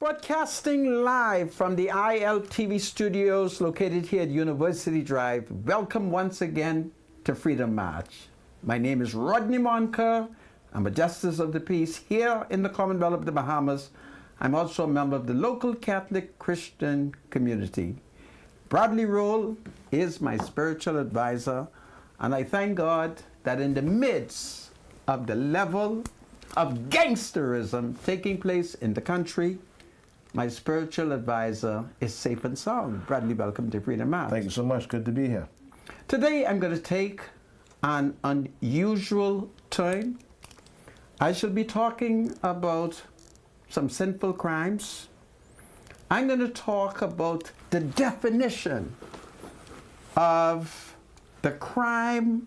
Broadcasting live from the ILTV studios located here at University Drive. Welcome once again to Freedom March. My name is Rodney Monker. I'm a Justice of the Peace here in the Commonwealth of the Bahamas. I'm also a member of the local Catholic Christian community. Bradley Roll is my spiritual advisor, and I thank God that in the midst of the level of gangsterism taking place in the country, my spiritual advisor is safe and sound. Bradley, welcome to Freedom March. Thank you so much. Good to be here. Today I'm going to take an unusual turn. I shall be talking about some sinful crimes. I'm going to talk about the definition of the crime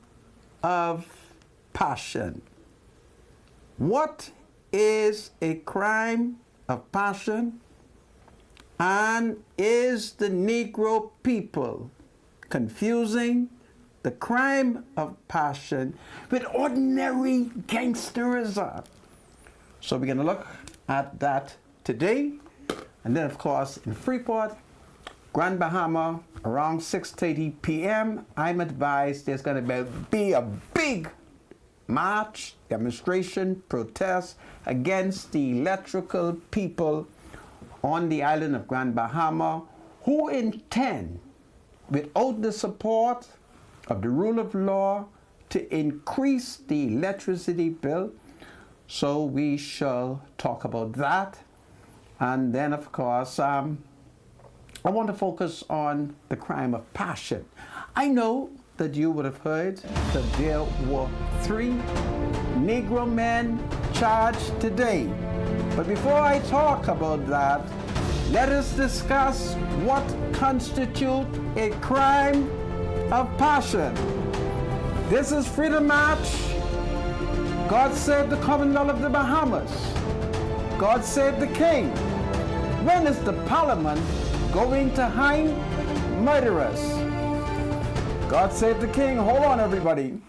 of passion. What is a crime of passion? And is the Negro people confusing the crime of passion with ordinary gangsterism? So we're going to look at that today. And then, of course, in Freeport, Grand Bahama, around 6:30 p.m., I'm advised there's going to be a big march, demonstration, protest against the electrical people on the island of Grand Bahama who intend, without the support of the rule of law, to increase the electricity bill. So we shall talk about that. And then, of course, I want to focus on the crime of passion. I know that you would have heard that there were 3 Negro men charged today. But before I talk about that, let us discuss what constitutes a crime of passion. This is Freedom March. God save the Commonwealth of the Bahamas. God save the King. When is the Parliament going to hang murderers? God save the King. Hold on, everybody.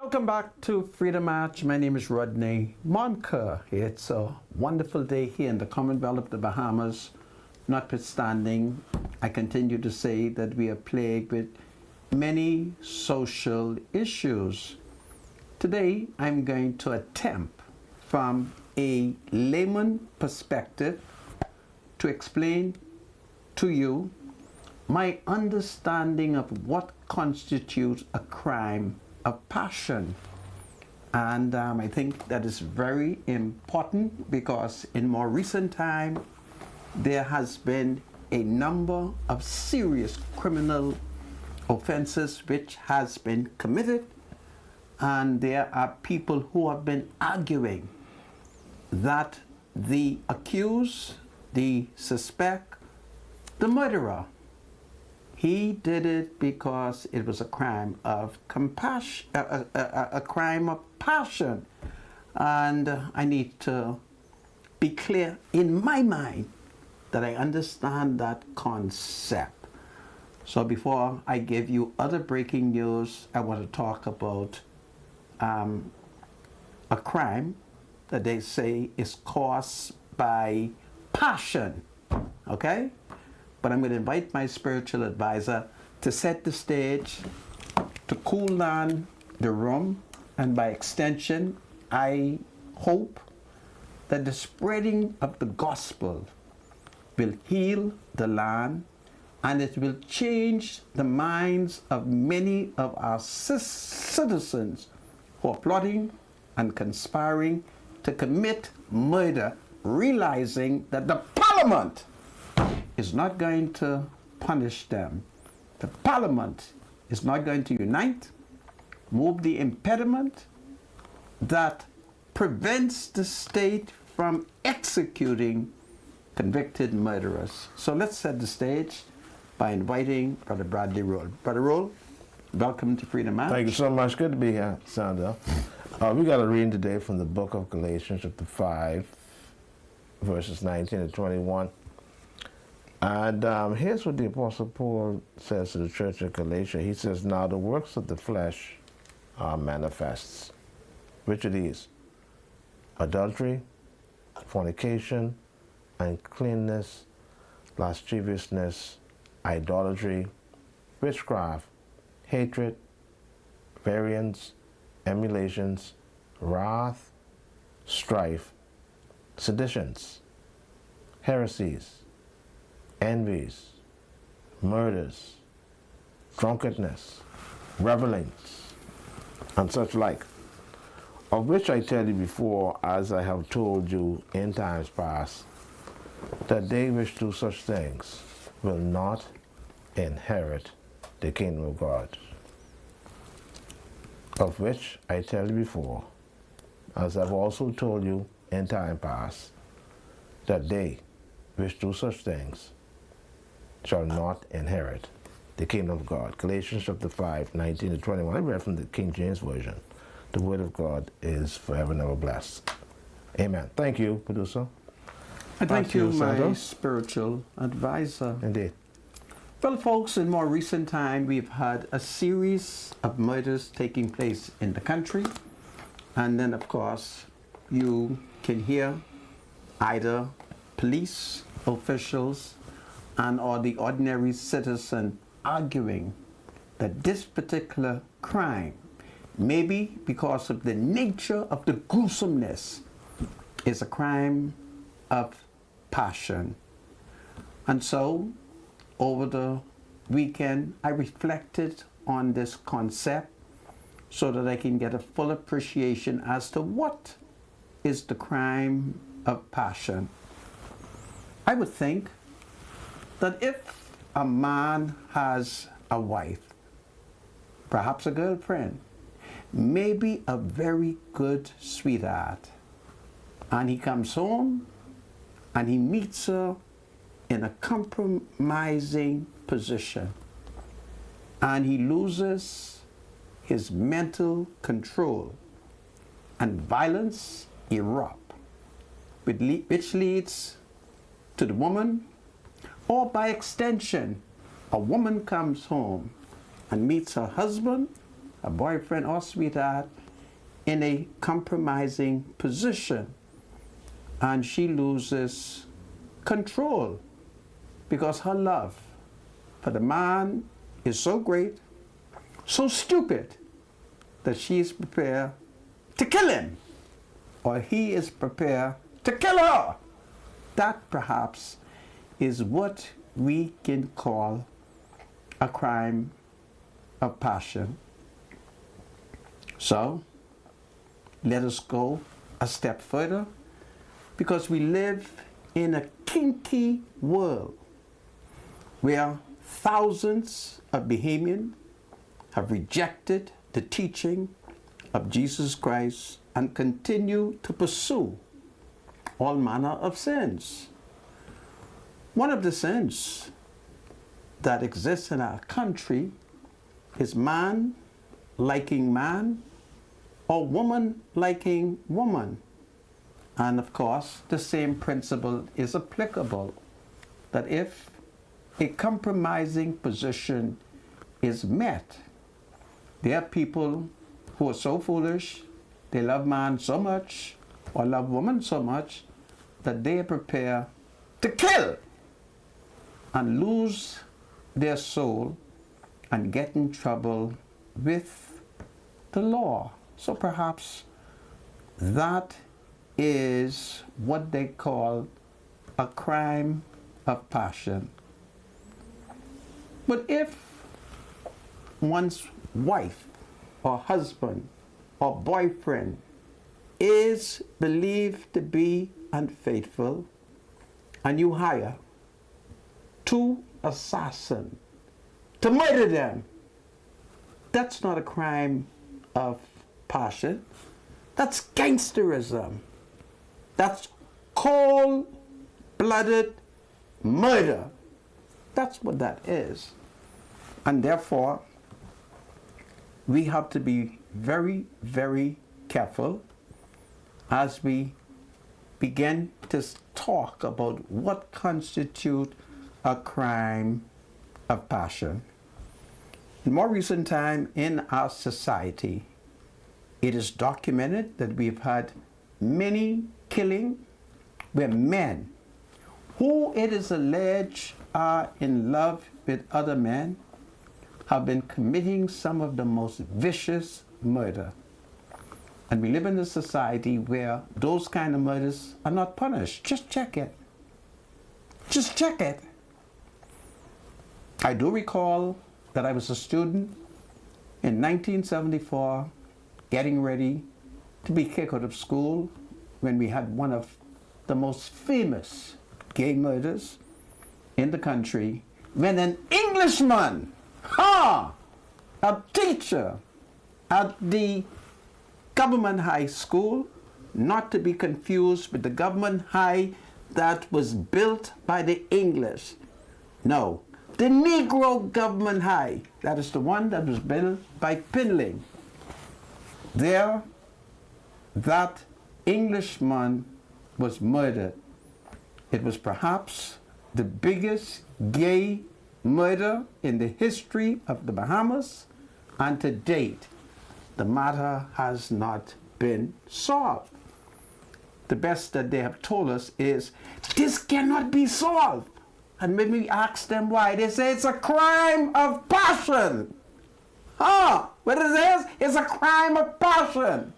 Welcome back to Freedom March. My name is Rodney Monker. It's a wonderful day here in the Commonwealth of the Bahamas. Notwithstanding, I continue to say that we are plagued with many social issues. Today, I'm going to attempt from a layman perspective to explain to you my understanding of what constitutes a crime of passion. And I think that is very important because in more recent time, there has been a number of serious criminal offenses which has been committed, and there are people who have been arguing that the accused, the suspect, the murderer, he did it because it was a crime of compassion, a crime of passion. And I need to be clear in my mind that I understand that concept. So before I give you other breaking news, I want to talk about a crime that they say is caused by passion, okay? But I'm going to invite my spiritual advisor to set the stage, to cool down the room, and by extension, I hope that the spreading of the gospel will heal the land, and it will change the minds of many of our citizens who are plotting and conspiring to commit murder, realizing that the Parliament is not going to punish them. The Parliament is not going to unite, move the impediment that prevents the state from executing convicted murderers. So let's set the stage by inviting Brother Bradley Roll. Brother Roll, welcome to Freedom March. Thank you so much. Good to be here, Sandra. We got a reading today from the book of Galatians, chapter 5, verses 19 to 21. And here's what the Apostle Paul says to the church of Galatia. He says, now the works of the flesh are manifests. Which are these? Adultery, fornication, uncleanness, lasciviousness, idolatry, witchcraft, hatred, variance, emulations, wrath, strife, seditions, heresies, envies, murders, drunkenness, revelings, and such like, of which I tell you before, as I have told you in times past, that they which do such things will not inherit the kingdom of God. Of which I tell you before, as I've also told you in time past, that they which do such things shall not inherit the kingdom of God. Galatians chapter 5, 19 to 21. I read from the King James Version. The word of God is forever and ever blessed. Amen. Thank you, producer. And thank you, my spiritual advisor. Indeed. Well, folks, in more recent time, we've had a series of murders taking place in the country. And then, of course, you can hear either police officials or the ordinary citizen arguing that this particular crime, maybe because of the nature of the gruesomeness, is a crime of passion. And so, over the weekend, I reflected on this concept so that I can get a full appreciation as to what is the crime of passion. I would think that if a man has a wife, perhaps a girlfriend, maybe a very good sweetheart, and he comes home and he meets her in a compromising position, and he loses his mental control, and violence erupts, which leads to the woman, or by extension, a woman comes home and meets her husband, a boyfriend or sweetheart in a compromising position, and she loses control because her love for the man is so great, so stupid, that she is prepared to kill him, or he is prepared to kill her. That perhaps is what we can call a crime of passion. So, let us go a step further, because we live in a kinky world where thousands of Bahamians have rejected the teaching of Jesus Christ and continue to pursue all manner of sins. One of the sins that exists in our country is man liking man or woman liking woman. And of course, the same principle is applicable, that if a compromising position is met, there are people who are so foolish, they love man so much or love woman so much that they are prepared to kill and lose their soul and get in trouble with the law. So perhaps that is what they call a crime of passion. But if one's wife or husband or boyfriend is believed to be unfaithful, and you hire two assassins to murder them, that's not a crime of passion. That's gangsterism. That's cold-blooded murder. That's what that is. And therefore, we have to be very, very careful as we begin to talk about what constitutes a crime of passion. In more recent time in our society, it is documented that we've had many killings where men, who it is alleged are in love with other men, have been committing some of the most vicious murder. And we live in a society where those kind of murders are not punished. Just check it. Just check it. I do recall that I was a student in 1974 getting ready to be kicked out of school when we had one of the most famous gay murders in the country, when an Englishman, a teacher at the government high school, not to be confused with the government high that was built by the English. No, the Negro government high, that is the one that was built by Pinling. There, that Englishman was murdered. It was perhaps the biggest gay murder in the history of the Bahamas, and to date, the matter has not been solved. The best that they have told us is, this cannot be solved. And when we ask them why, they say it's a crime of passion. What it is, it's a crime of passion.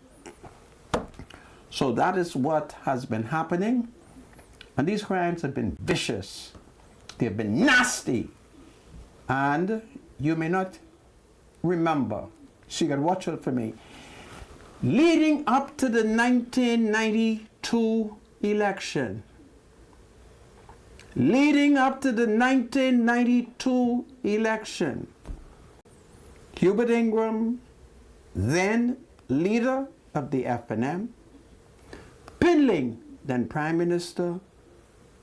So that is what has been happening. And these crimes have been vicious. They have been nasty. And you may not remember, so you got to watch out for me. Leading up to the 1992 election, Hubert Ingram, then leader of the FNM, Pinling, then Prime Minister,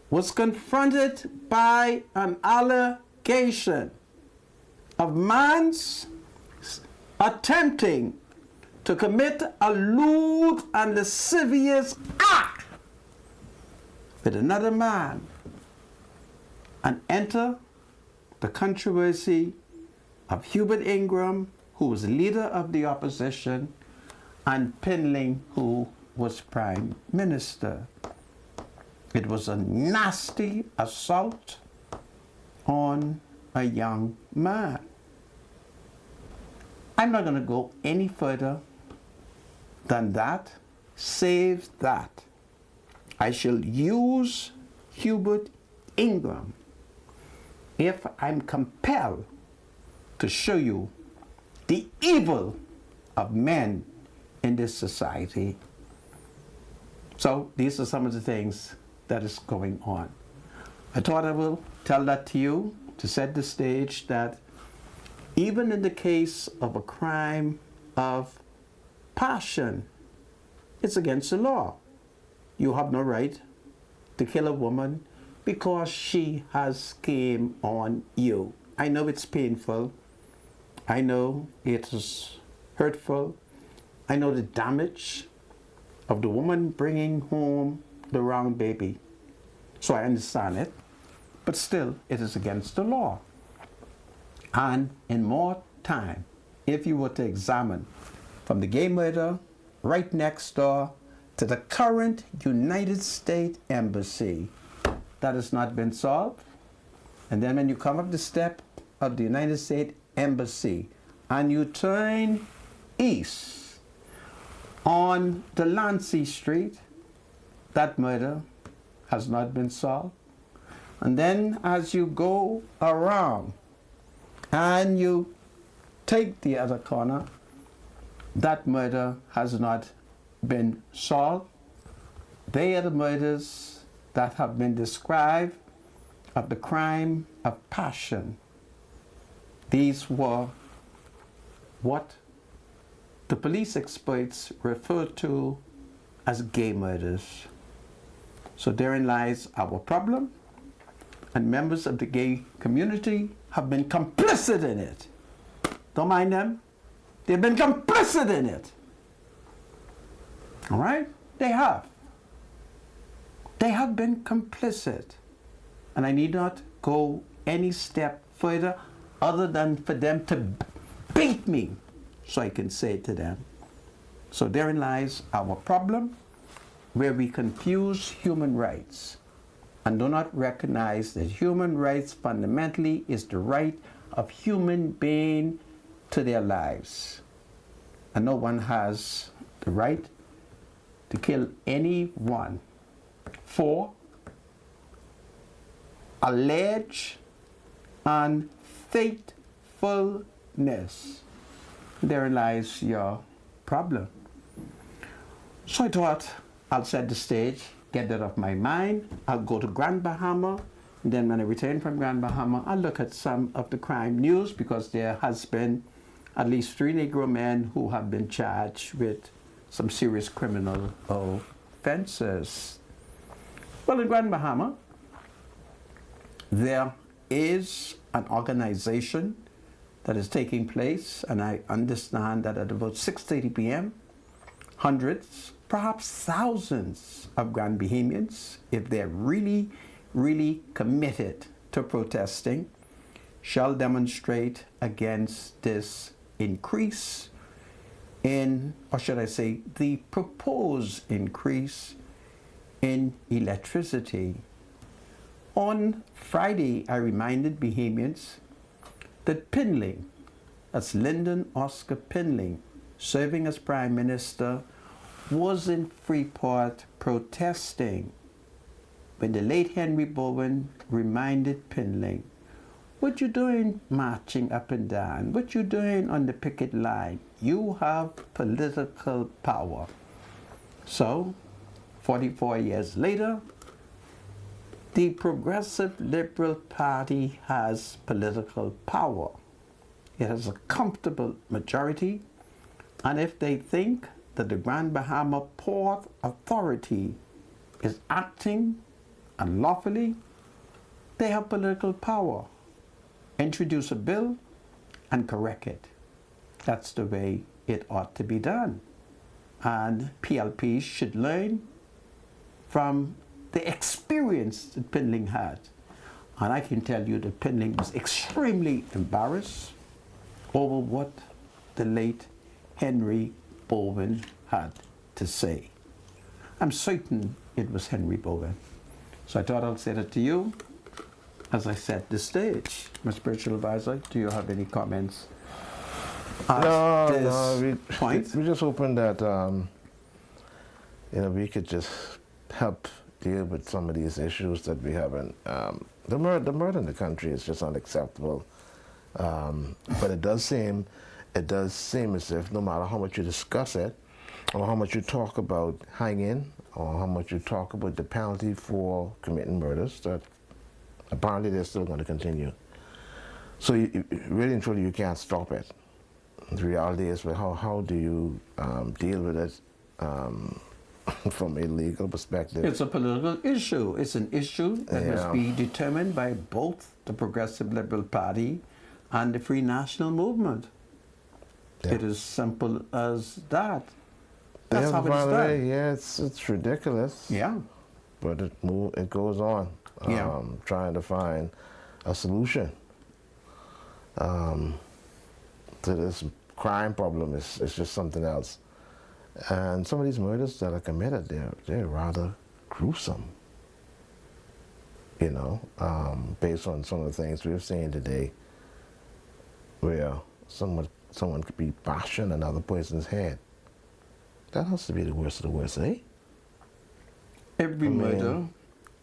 was confronted by an allegation of man's attempting to commit a lewd and lascivious act with another man, and enter the controversy of Hubert Ingram, who was leader of the opposition, and Pinling, who was prime minister. It was a nasty assault on a young man. I'm not going to go any further than that, save that I shall use Hubert Ingram if I'm compelled to show you the evil of men in this society. So these are some of the things that is going on. I thought I will tell that to you to set the stage that even in the case of a crime of passion, it's against the law. You have no right to kill a woman because she has came on you. I know it's painful. I know it is hurtful. I know the damage of the woman bringing home the wrong baby. So I understand it. But still, it is against the law. And in more time, if you were to examine from the gay murder right next door to the current United States Embassy, that has not been solved. And then when you come up the step of the United States Embassy and you turn east on Delancey Street, that murder has not been solved. And then as you go around and you take the other corner, that murder has not been solved. They are the murders that have been described of the crime of passion. These were what the police experts refer to as gay murders. So therein lies our problem, and members of the gay community have been complicit in it. Don't mind them. They've been complicit in it. All right? They have. They have been complicit. And I need not go any step further other than for them to beat me so I can say it to them. So therein lies our problem, where we confuse human rights and do not recognize that human rights fundamentally is the right of human being to their lives. And no one has the right to kill anyone for alleged unfaithfulness. Therein lies your problem. So I thought I'll set the stage, get that off my mind. I'll go to Grand Bahama. And then when I return from Grand Bahama, I'll look at some of the crime news, because there has been at least 3 Negro men who have been charged with some serious criminal offenses. Well, in Grand Bahama, there is an organization that is taking place, and I understand that at about 6:30 p.m., hundreds, perhaps thousands of Grand Bahamians, if they're really, really committed to protesting, shall demonstrate against this increase in, or should I say, the proposed increase in electricity. On Friday, I reminded Bahamians that Pinling, that's Lyndon Oscar Pinling, serving as Prime Minister, was in Freeport protesting when the late Henry Bowen reminded Pinling, "What you doing marching up and down? What you doing on the picket line? You have political power." So, 44 years later, the Progressive Liberal Party has political power. It has a comfortable majority, and if they think that the Grand Bahama Port Authority is acting unlawfully, they have political power. Introduce a bill and correct it. That's the way it ought to be done. And PLP should learn from the experience that Pinling had. And I can tell you that Pinling was extremely embarrassed over what the late Henry Bowen had to say. I'm certain it was Henry Bowen. So I thought I'll say that to you as I set the stage. My spiritual advisor, do you have any comments at this point? We just hoping that we could just help deal with some of these issues that we haven't. The murder in the country is just unacceptable. But it does seem as if no matter how much you discuss it, or how much you talk about hanging, or how much you talk about the penalty for committing murders, that apparently they're still going to continue. So really and truly, you can't stop it. The reality is, well, how do you deal with it from a legal perspective? It's a political issue. It's an issue that must be determined by both the Progressive Liberal Party and the Free National Movement. Yeah. It is simple as that. That's how it's done. Yeah, it's ridiculous. Yeah. But it goes on. Trying to find a solution to this crime problem is just something else. And some of these murders that are committed, they're rather gruesome. Based on some of the things we've seen today, where someone could be bashing another person's head. That has to be the worst of the worst, eh? Every murder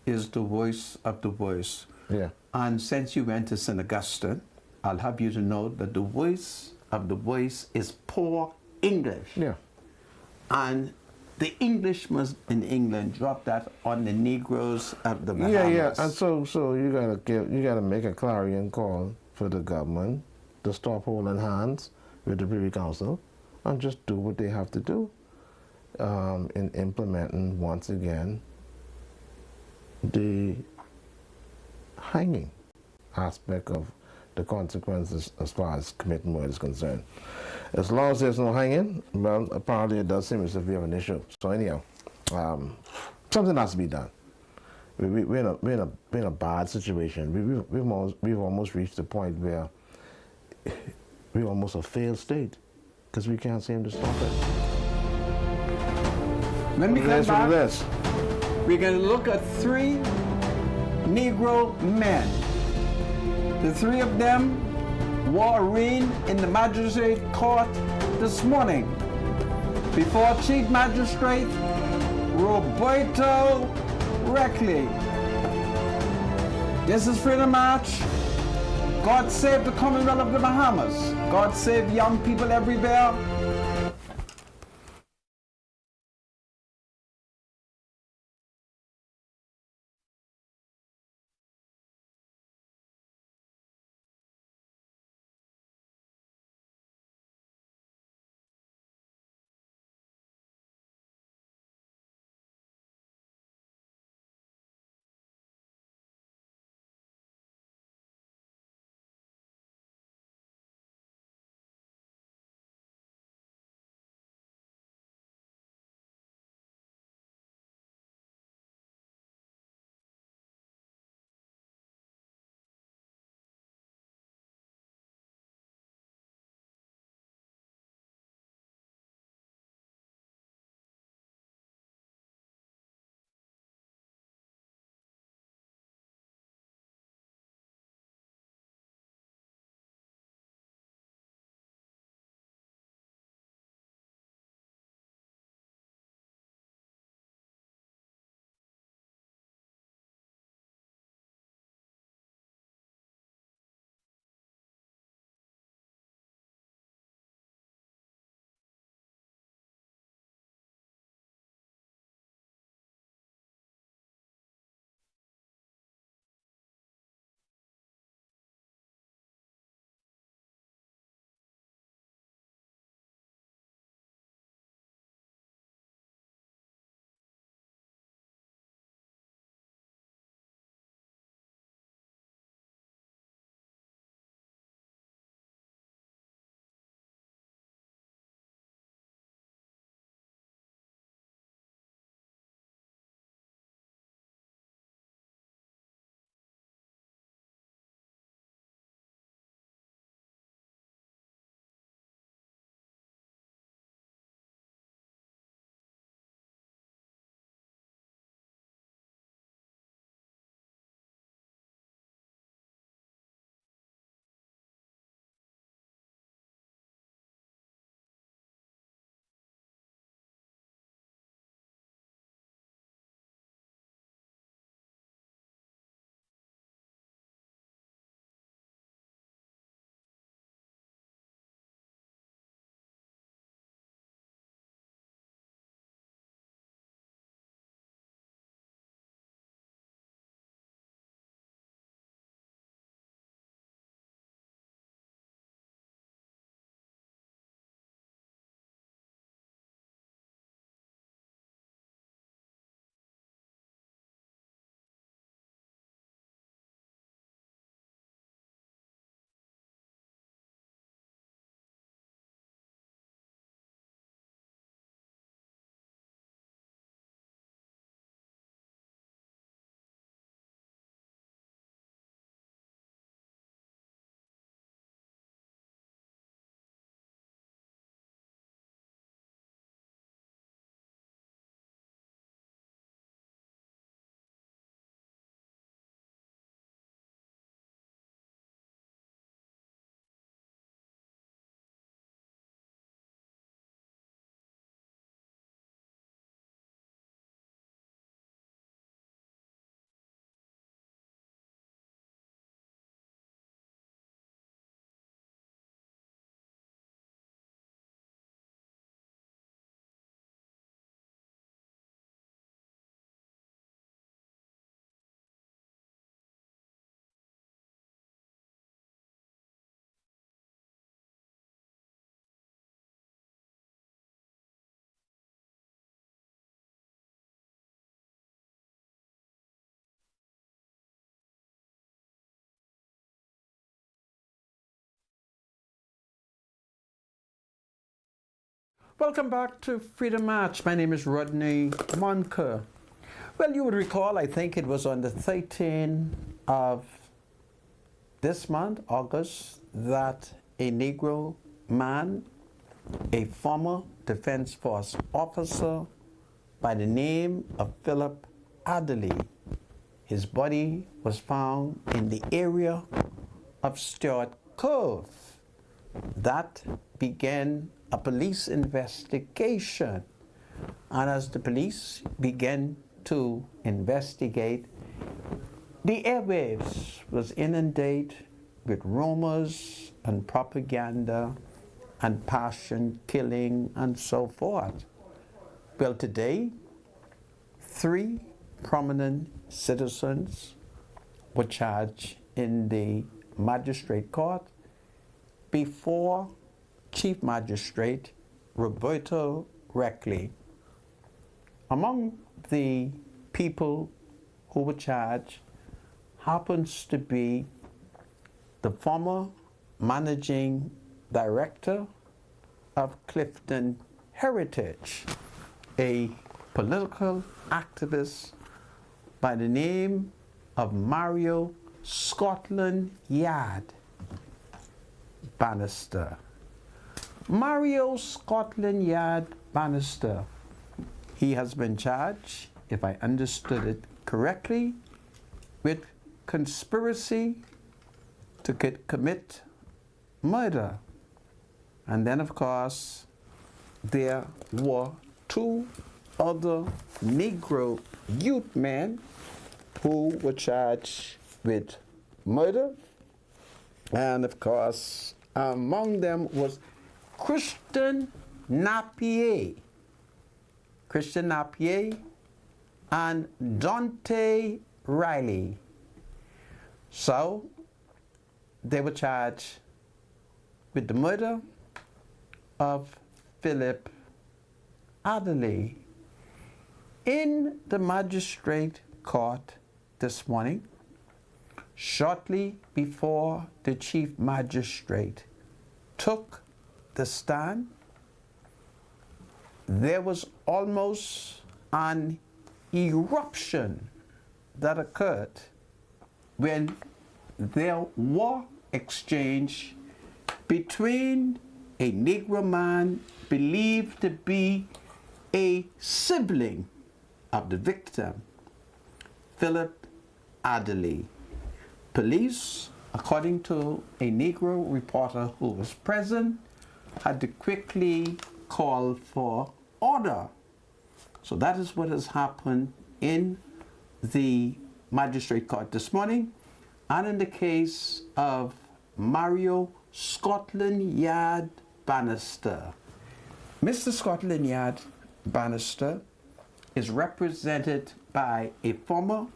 is the voice of the voice. Yeah. And since you went to St. Augustine, I'll have you to know that the voice of the voice is poor English. Yeah. And the English must in England drop that on the Negroes of the Bahamas. Yeah. And so you gotta make a clarion call for the government to stop holding hands with the Privy Council and just do what they have to do in implementing once again the hanging aspect of the consequences as far as committing murder is concerned. As long as there's no hanging, well, apparently it does seem as if we have an issue. So anyhow, something has to be done. We're in a bad situation. We've almost reached the point where we're almost a failed state because we can't seem to stop it. When we come back, we're going to look at 3 Negro men. The 3 of them were arraigned in the magistrate court this morning before Chief Magistrate Roberto Reckley. This is Freedom March. God save the Commonwealth of the Bahamas. God save young people everywhere. Welcome back to Freedom March. My name is Rodney Monker. Well, you would recall, I think it was on the 13th of this month, August, that a Negro man, a former Defense Force officer by the name of Philip Adderley, his body was found in the area of Stewart Cove. That began a police investigation. And as the police began to investigate, the airwaves was inundated with rumors and propaganda and passion killing and so forth. Well, today, 3 prominent citizens were charged in the magistrate court before Chief Magistrate Roberto Reckley. Among the people who were charged happens to be the former managing director of Clifton Heritage, a political activist by the name of Mario Scotland Yard Bannister. Mario Scotland Yard Bannister, he has been charged, if I understood it correctly, with conspiracy to commit murder. And then, of course, there were 2 other Negro youth men who were charged with murder. And, of course, among them was Christian Napier and Dante Riley. So they were charged with the murder of Philip Adderley. In the magistrate court this morning, shortly before the chief magistrate took the stand, there was almost an eruption that occurred when there were exchange between a Negro man believed to be a sibling of the victim, Philip Adderley. Police, according to a Negro reporter who was present, had to quickly call for order. So that is what has happened in the magistrate court this morning. And in the case of Mario Scotland Yard Bannister, Mr. Scotland Yard Bannister is represented by a former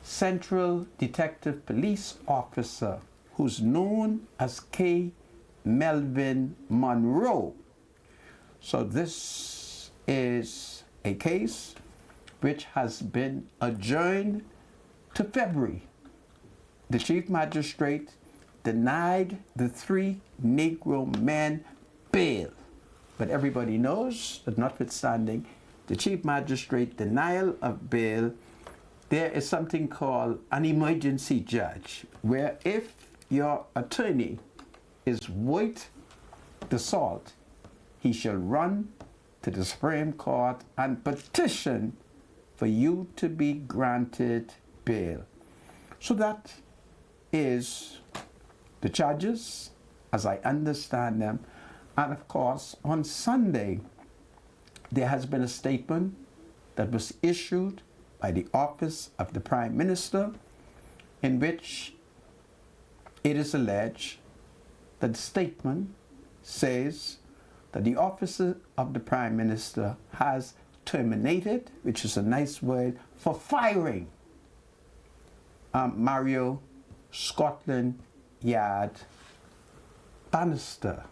Central Detective Police officer who's known as K. Melvin Monroe. So this is a case which has been adjourned to February. The Chief Magistrate denied the 3 Negro men bail. But everybody knows that notwithstanding the Chief Magistrate denial of bail, there is something called an emergency judge, where if your attorney is worth the salt, he shall run to the Supreme Court and petition for you to be granted bail. So that is the charges, as I understand them. And of course, on Sunday, there has been a statement that was issued by the Office of the Prime Minister, in which it is alleged that the statement says that the Office of the Prime Minister has terminated, which is a nice word for firing, Mario Scotland Yard Bannister.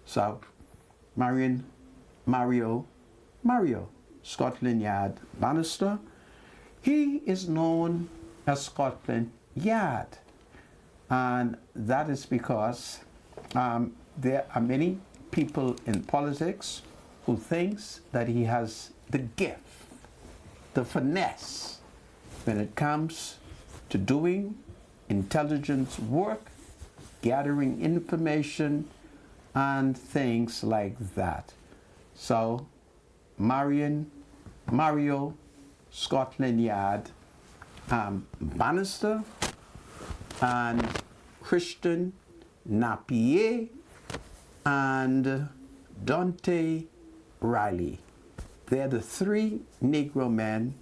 So, Mario Scotland Yard Bannister, he is known as Scotland Yard. And that is because there are many people in politics who thinks that he has the gift, the finesse, when it comes to doing intelligence work, gathering information, and things like that. So, Mario Scotland Yard Bannister and Christian Napier and Dante Riley. They're the three Negro men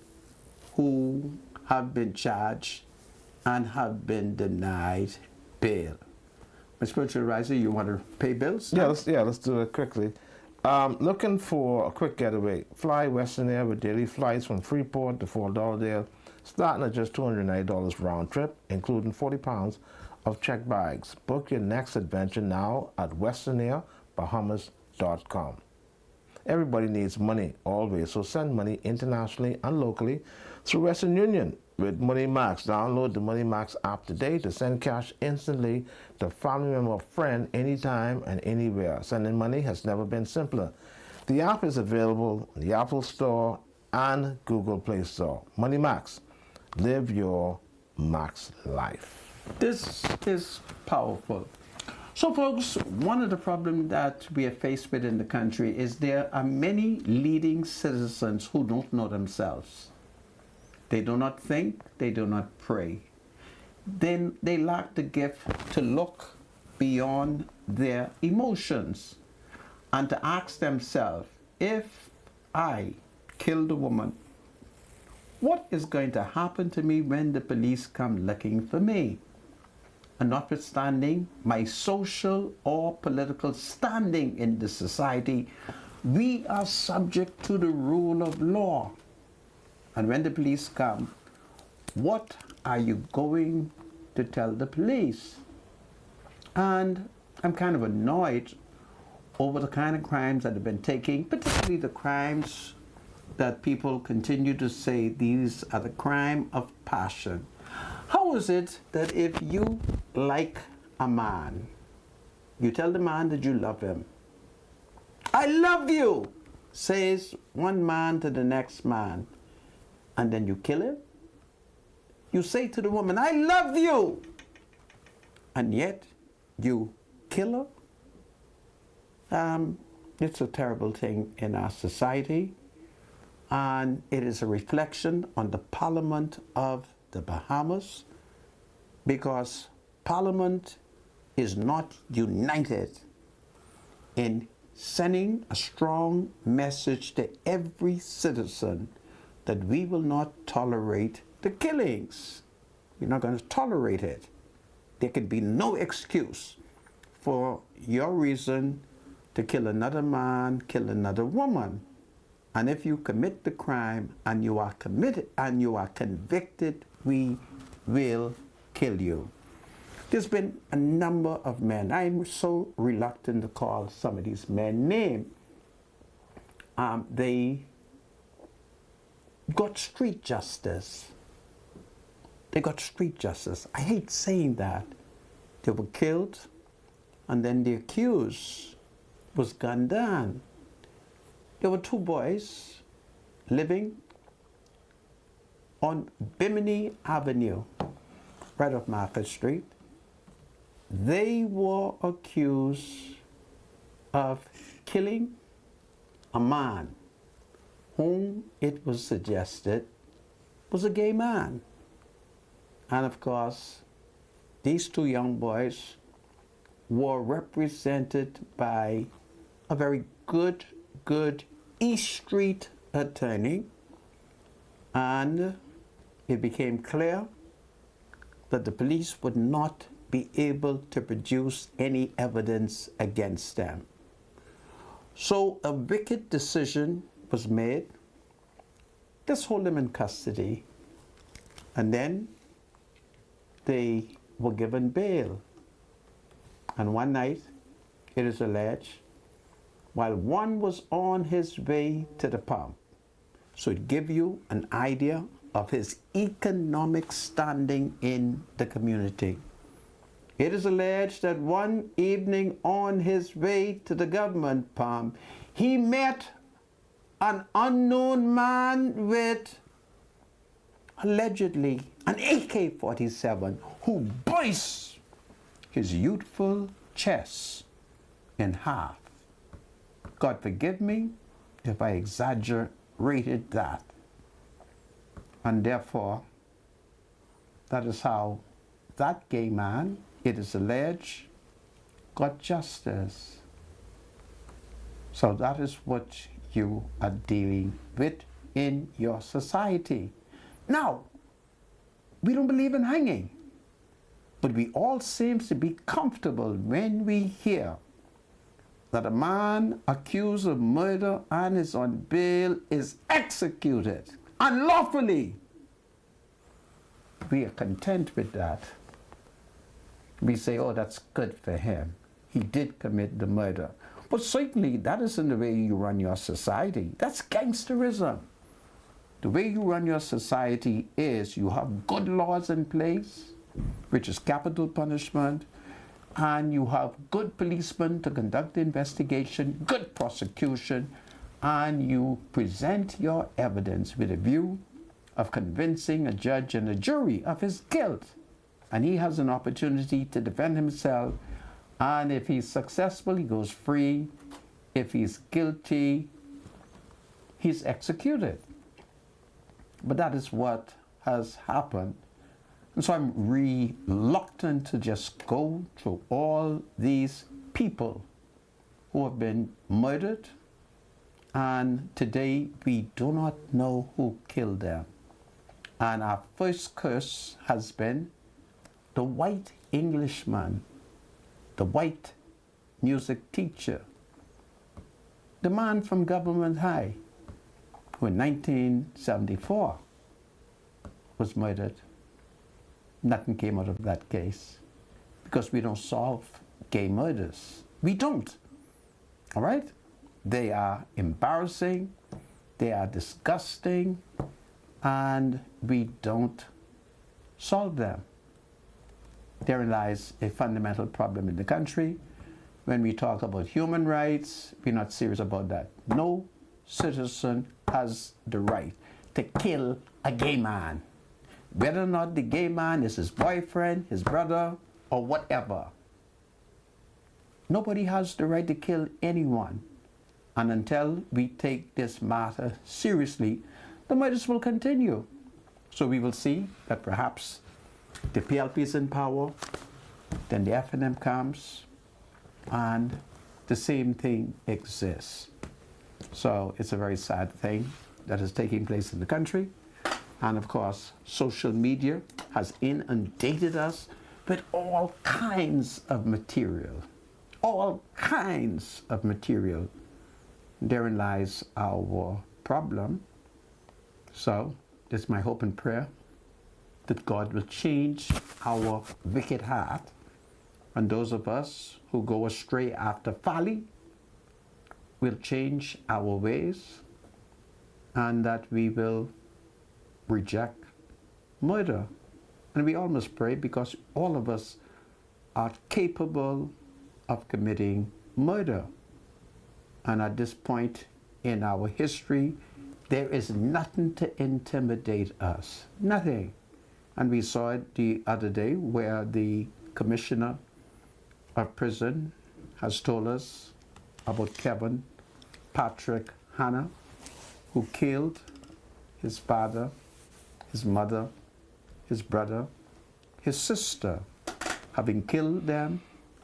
who have been charged and have been denied bail. My spiritual advisor, you want to pay bills? Let's do it quickly. Looking for a quick getaway. Fly Western Air with daily flights from Freeport to Fort Lauderdale, starting at just $290 round trip, including 40 pounds of checked bags. Book your next adventure now at westernairbahamas.com. Everybody needs money, always, so send money internationally and locally through Western Union with Money Max. Download the Money Max app today to send cash instantly to family member or friend anytime and anywhere. Sending money has never been simpler. The app is available in the Apple Store and Google Play Store. Money Max. Live your max life. This is powerful. So folks, one of the problems that we are faced with in the country is there are many leading citizens who don't know themselves. They do not think, they do not pray. Then they lack the gift to look beyond their emotions and to ask themselves, if I killed a woman, what is going to happen to me when the police come looking for me? And notwithstanding my social or political standing in the society, we are subject to the rule of law. And when the police come, what are you going to tell the police? And I'm kind of annoyed over the kind of crimes that have been taking, particularly the crimes that people continue to say these are the crime of passion. How is it that if you like a man, you tell the man that you love him? I love you, says one man to the next man, and then you kill him? You say to the woman, I love you, and yet you kill her? It's a terrible thing in our society, and it is a reflection on the Parliament of the Bahamas, because Parliament is not united in sending a strong message to every citizen that we will not tolerate the killings. We're not going to tolerate it. There can be no excuse for your reason to kill another man, kill another woman. And if you commit the crime and you are committed and you are convicted, we will kill you. There's been a number of men. I'm so reluctant to call some of these men names. They got street justice. They got street justice. I hate saying that. They were killed, and then the accused was gunned down. There were two boys living on Bimini Avenue, right off Market Street. They were accused of killing a man whom it was suggested was a gay man. And of course, these two young boys were represented by a very good East Street attorney, and it became clear that the police would not be able to produce any evidence against them. So a wicked decision was made. Just hold them in custody. And then they were given bail. And one night, it is alleged, while one was on his way to the pump, so it gives you an idea of his economic standing in the community. It is alleged that one evening on his way to the government pump, he met an unknown man with allegedly an AK-47 who bursts his youthful chest in half. God forgive me if I exaggerated that. And therefore, that is how that gay man, it is alleged, got justice. So that is what you are dealing with in your society. Now, we don't believe in hanging, but we all seem to be comfortable when we hear that a man accused of murder and is on bail is executed unlawfully. We are content with that. We say, oh, that's good for him. He did commit the murder. But certainly that isn't the way you run your society. That's gangsterism. The way you run your society is you have good laws in place, which is capital punishment, and you have good policemen to conduct the investigation, good prosecution, and you present your evidence with a view of convincing a judge and a jury of his guilt. And he has an opportunity to defend himself, and if he's successful, he goes free. If he's guilty, he's executed. But that is what has happened. And so I'm reluctant to just go through all these people who have been murdered, and today we do not know who killed them. And our first curse has been the white Englishman, the white music teacher, the man from Government High, who in 1974 was murdered. Nothing came out of that case because we don't solve gay murders. We don't. All right? They are embarrassing, they are disgusting, and we don't solve them. Therein lies a fundamental problem in the country. When we talk about human rights, we're not serious about that. No citizen has the right to kill a gay man, whether or not the gay man is his boyfriend, his brother, or whatever. Nobody has the right to kill anyone. And until we take this matter seriously, the murders will continue. So we will see that perhaps the PLP is in power, then the FNM comes, and the same thing exists. So it's a very sad thing that is taking place in the country. And of course, social media has inundated us with all kinds of material. All kinds of material. Therein lies our problem. So it's my hope and prayer that God will change our wicked heart, and those of us who go astray after folly will change our ways, and that we will reject murder. And we all must pray, because all of us are capable of committing murder. And at this point in our history, there is nothing to intimidate us. Nothing. And we saw it the other day where the commissioner of prison has told us about Kevin Patrick Hanna, who killed his father, his mother, his brother, his sister. Having killed them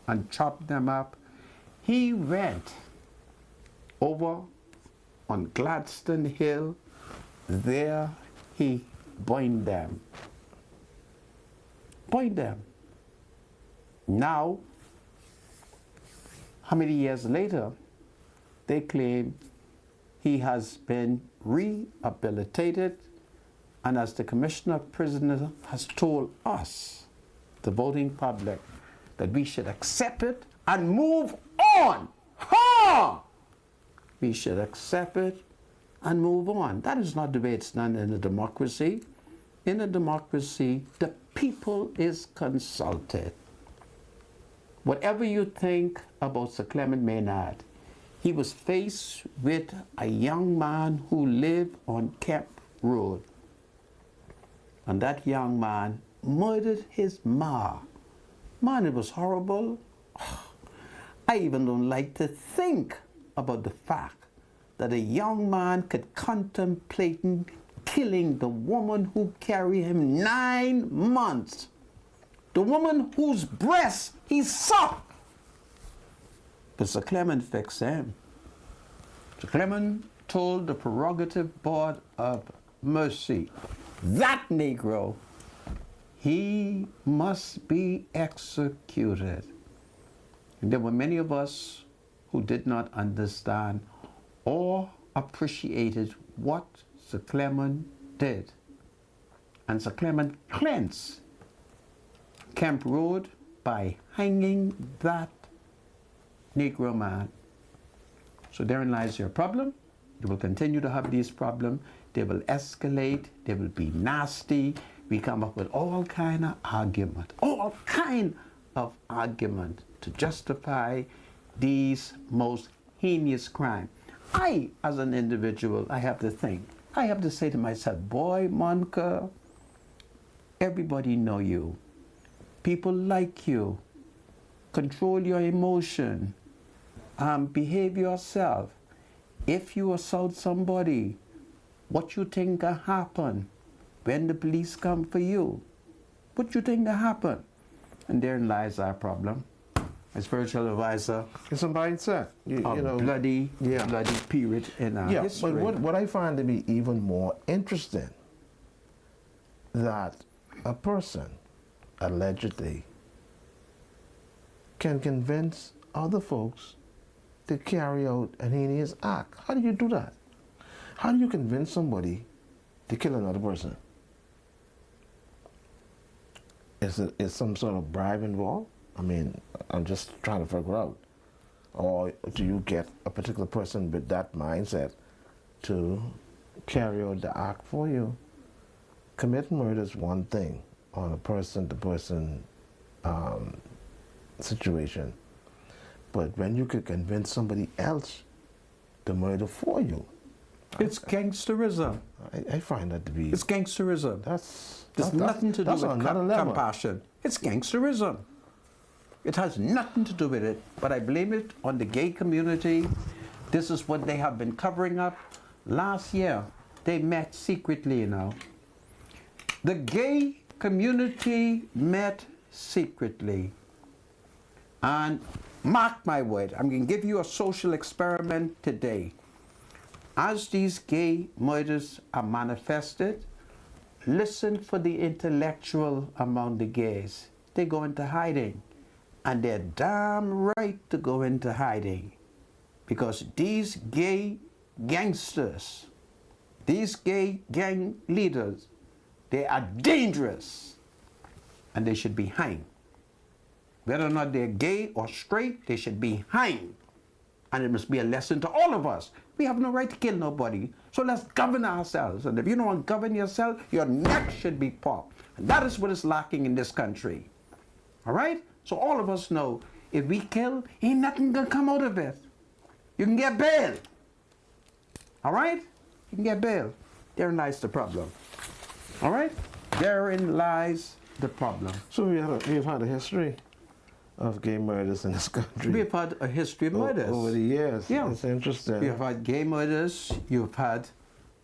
and chopped them up, he went over on Gladstone Hill. There he burned them. Burned them. Now, how many years later, they claim he has been rehabilitated, and as the Commissioner of Prisoners has told us, the voting public, that we should accept it and move on. Ha! We should accept it and move on. That is not the way it's done in a democracy. In a democracy, the people is consulted. Whatever you think about Sir Clement Maynard, he was faced with a young man who lived on Kemp Road. And that young man murdered his ma. Man, it was horrible. I even don't like to think about the fact that a young man could contemplate killing the woman who carried him 9 months. The woman whose breast he sucked. But Sir Clement fixed him. Sir Clement told the Prerogative Board of Mercy, that Negro, he must be executed. And there were many of us who did not understand or appreciated what Sir Clement did. And Sir Clement cleansed Kemp Road by hanging that Negro man. So therein lies your problem. You will continue to have these problems. They will escalate. They will be nasty. We come up with all kind of argument, to justify these most heinous crimes. I, as an individual, I have to think. I have to say to myself, boy, Monica, everybody know you. People like you. Control your emotion. Behave yourself. If you assault somebody, what you think will happen when the police come for you? What you think will happen? And therein lies our problem. My spiritual advisor. It's a mindset. You know, bloody period in our history. But what I find to be even more interesting, that a person allegedly can convince other folks to carry out an heinous act. How do you do that? How do you convince somebody to kill another person? Is some sort of bribe involved? I mean, I'm just trying to figure out. Or do you get a particular person with that mindset to carry out the act for you? Committing murder is one thing on a person-to-person situation. But when you could convince somebody else to murder for you, it's gangsterism. I find that to be... It's gangsterism. There's nothing to do with compassion. It's gangsterism. It has nothing to do with it, but I blame it on the gay community. This is what they have been covering up. Last year, they met secretly, you know. The gay community met secretly. And mark my word, I'm going to give you a social experiment today. As these gay murders are manifested, listen for the intellectual among the gays. They go into hiding. And they're damn right to go into hiding. Because these gay gangsters, these gay gang leaders, they are dangerous. And they should be hanged. Whether or not they're gay or straight, they should be hanged. And it must be a lesson to all of us. We have no right to kill nobody. So let's govern ourselves. And if you don't want to govern yourself, your neck should be popped. And that is what is lacking in this country. All right? So all of us know, if we kill, ain't nothing gonna come out of it. You can get bail. All right? You can get bail. Therein lies the problem. All right? Therein lies the problem. So we've had a history of gay murders in this country. We've had a history of murders. Over the years. Yeah. It's interesting. You've had gay murders. You've had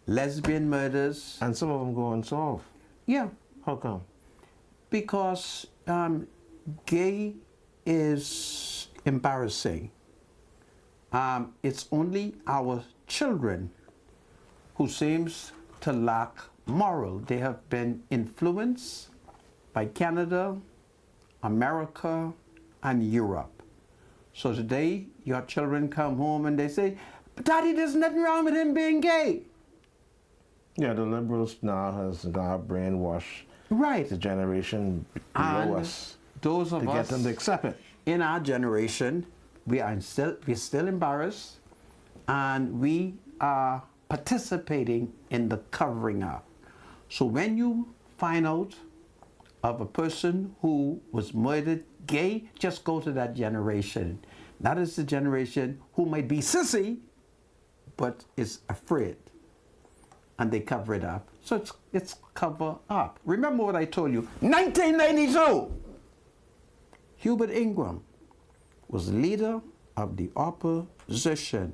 lesbian murders. And some of them go unsolved. Yeah. How come? Because gay is embarrassing. It's only our children who seems to lack moral. They have been influenced by Canada, America, and Europe. So today, your children come home and they say, Daddy, there's nothing wrong with him being gay. Yeah, the liberals now brainwashed the generation below us. Those of to us get them to accept it. In our generation, we're still embarrassed, and we are participating in the covering up. So when you find out of a person who was murdered gay, just go to that generation. That is the generation who might be sissy, but is afraid. And they cover it up. So it's cover up. Remember what I told you. 1992, Hubert Ingram was leader of the opposition.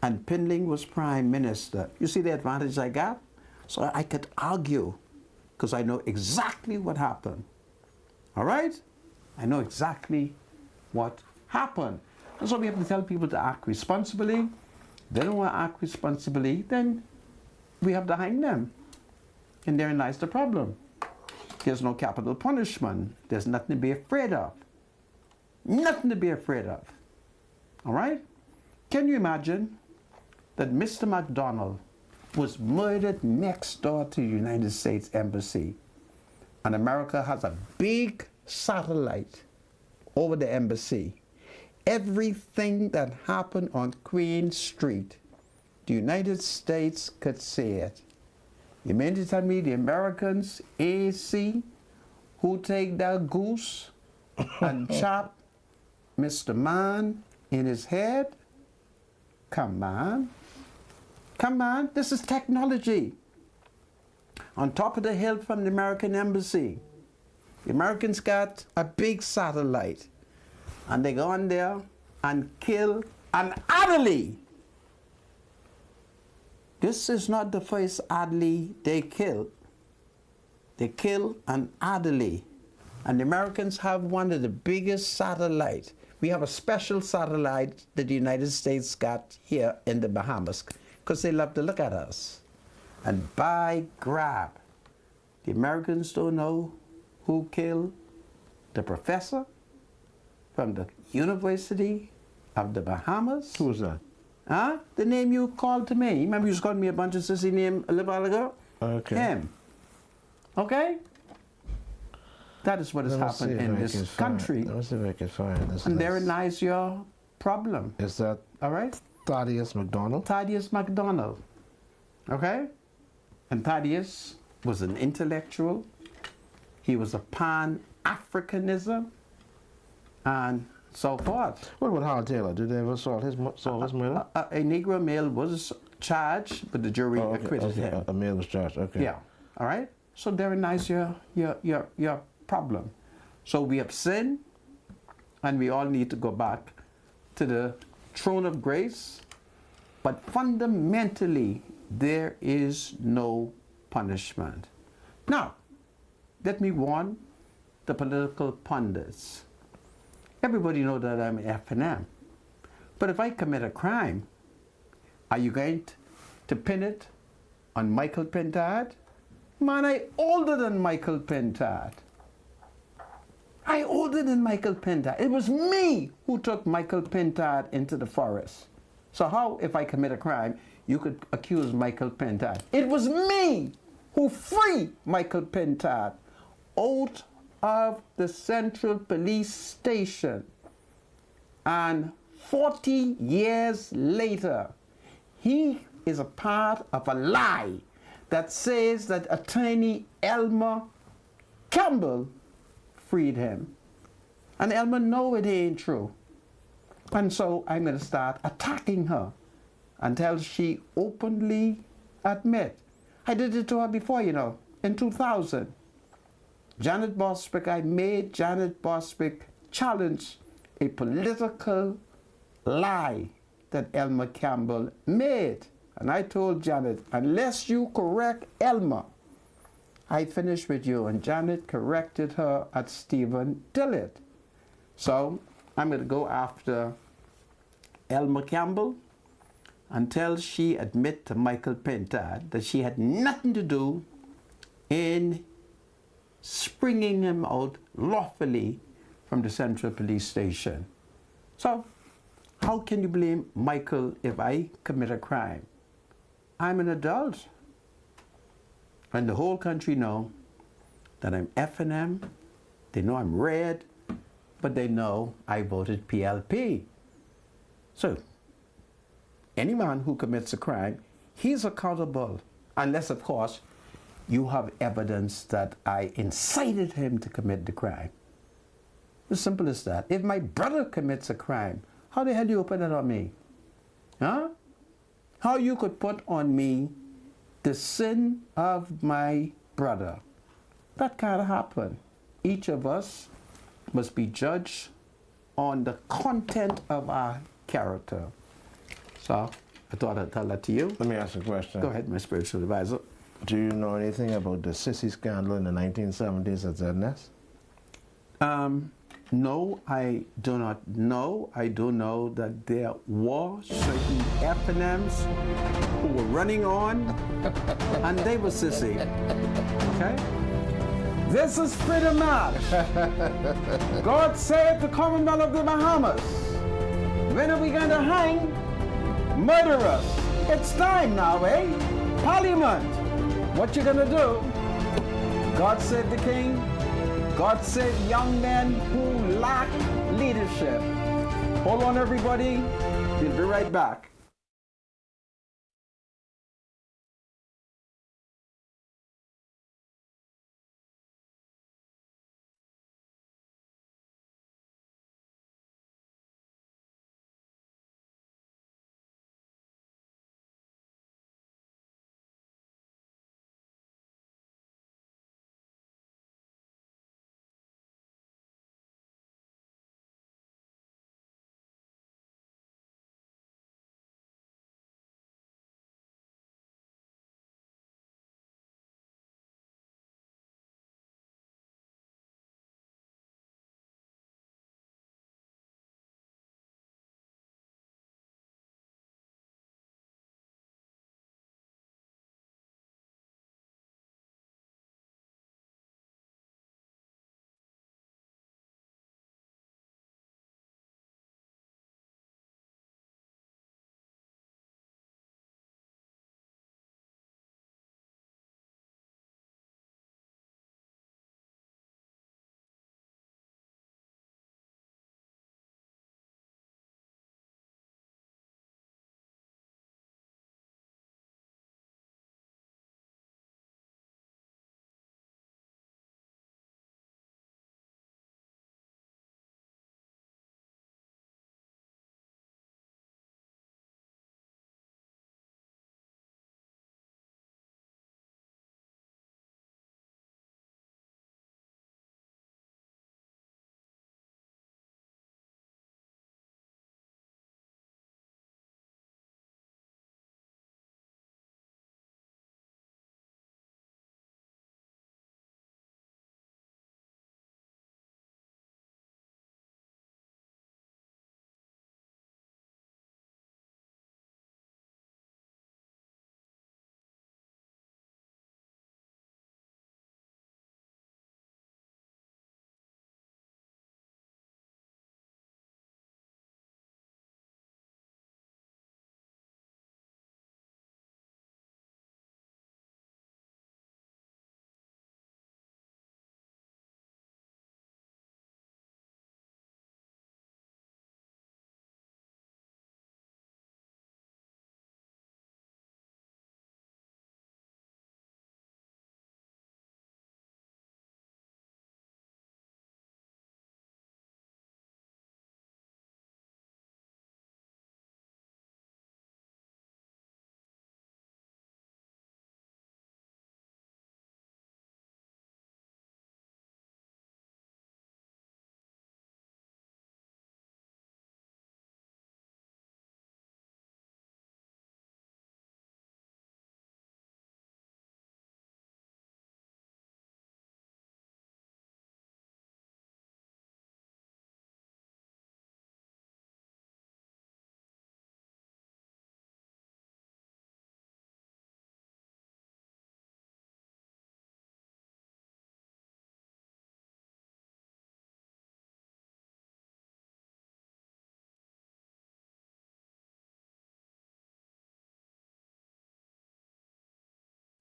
And Pindling was prime minister. You see the advantage I got? So I could argue because I know exactly what happened. All right? I know exactly what happened. And so we have to tell people to act responsibly. They don't want to act responsibly, then we have to hang them. And therein lies the problem. There's no capital punishment. There's nothing to be afraid of. Nothing to be afraid of. All right? Can you imagine that Mr. McDonald was murdered next door to the United States Embassy, and America has a big satellite over the embassy? Everything that happened on Queen Street, the United States could see it. You mean to tell me the Americans, AC, who take that goose and chop Mr. Man in his head? Come on. Come on, this is technology. On top of the hill from the American Embassy, the Americans got a big satellite, and they go on there and kill an Adderley. This is not the first Adderley they killed. They killed an Adderley. And the Americans have one of the biggest satellites. We have a special satellite that the United States got here in the Bahamas because they love to look at us. And by grab, the Americans don't know who killed the professor from the University of the Bahamas. Who was that? Huh? The name you called to me. Remember you just called me a bunch of sissy names a little while ago? Okay. Him. Okay? That is what has happened in this country. Let me see if I can find this. And therein lies your problem. Is that all right? Thaddeus McDonald? Thaddeus McDonald. Okay? And Thaddeus was an intellectual. He was a pan-Africanism and so forth. What about Howard Taylor? Did they ever solve his murder? A Negro male was charged, but the jury acquitted him. A male was charged, okay. Yeah, all right? So therein lies your problem. So we have sinned, and we all need to go back to the throne of grace, but fundamentally, there is no punishment. Now, let me warn the political pundits. Everybody knows that I'm F&M. But if I commit a crime, are you going to pin it on Michael Pentard? Man, I older than Michael Pentard. I older than Michael Pentard. It was me who took Michael Pentard into the forest. So how, if I commit a crime, you could accuse Michael Pentard? It was me who freed Michael Pentard out of the Central Police Station. And 40 years later, he is a part of a lie that says that attorney Elmer Campbell freed him. And Elmer know it ain't true. And so I'm going to start attacking her until she openly admit. I did it to her before, you know, in 2000. Janet Bostwick, I made Janet Bostwick challenge a political lie that Elmer Campbell made. And I told Janet, unless you correct Elmer, I finish with you. And Janet corrected her at Stephen Dillett. So I'm going to go after Elmer Campbell until she admit to Michael Pentard that she had nothing to do in springing him out lawfully from the Central Police Station. So how can you blame Michael if I commit a crime? I'm an adult. And the whole country know that I'm F&M. They know I'm red, but they know I voted PLP. So any man who commits a crime, he's accountable, unless, of course, you have evidence that I incited him to commit the crime. As simple as that. If my brother commits a crime, how the hell do you put it on me? Huh? How you could put on me the sin of my brother? That can't happen. Each of us must be judged on the content of our character. So I thought I'd tell that to you. Let me ask you a question. Go ahead, my spiritual advisor. Do you know anything about the sissy scandal in the 1970s at ZNS? No, I do not know. I do know that there were certain FNMs who were running on, and they were sissy. Okay? This is Freedom March. God save the Commonwealth of the Bahamas. When are we going to hang murderers? It's time now, eh? Parliament. What you gonna do? God save the king. God save young men who lack leadership. Hold on, everybody. We'll be right back.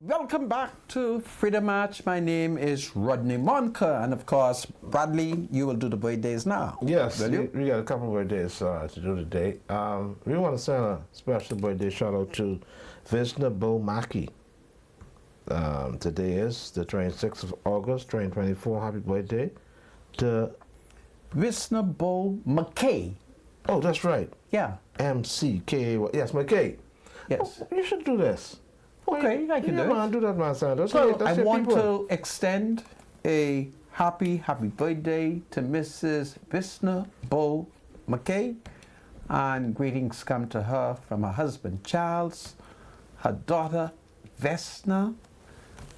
Welcome back to Freedom March. My name is Rodney Monker, and of course, Bradley, you will do the birthdays now. Yes, will you? we got a couple of birthdays to do today. We want to send a special birthday shout out to Visna Bomaki. Today is the 26th of August, 2024. Happy birthday to Wisnabo McKay. Oh, that's right. Yeah. MCKAY. Yes, McKay. Yes. Oh, you should do this. Okay, I can do it. Man, do that, man, Sandra. So I it, want people. to extend a happy birthday to Mrs. Visna Bo McKay, and greetings come to her from her husband Charles, her daughter Vesna,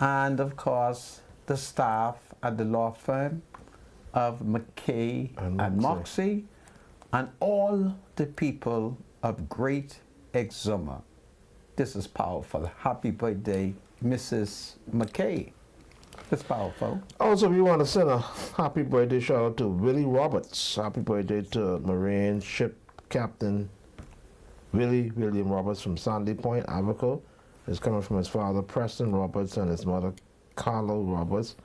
and of course the staff at the law firm of McKay and Moxie, and all the people of Great Exuma. This is powerful. Happy birthday, Mrs. McKay. It's powerful. Also, we want to send a happy birthday shout out to Willie Roberts. Happy birthday to Marine Ship Captain William Roberts from Sandy Point, Abaco. It's coming from his father, Preston Roberts, and his mother, Carlo Roberts,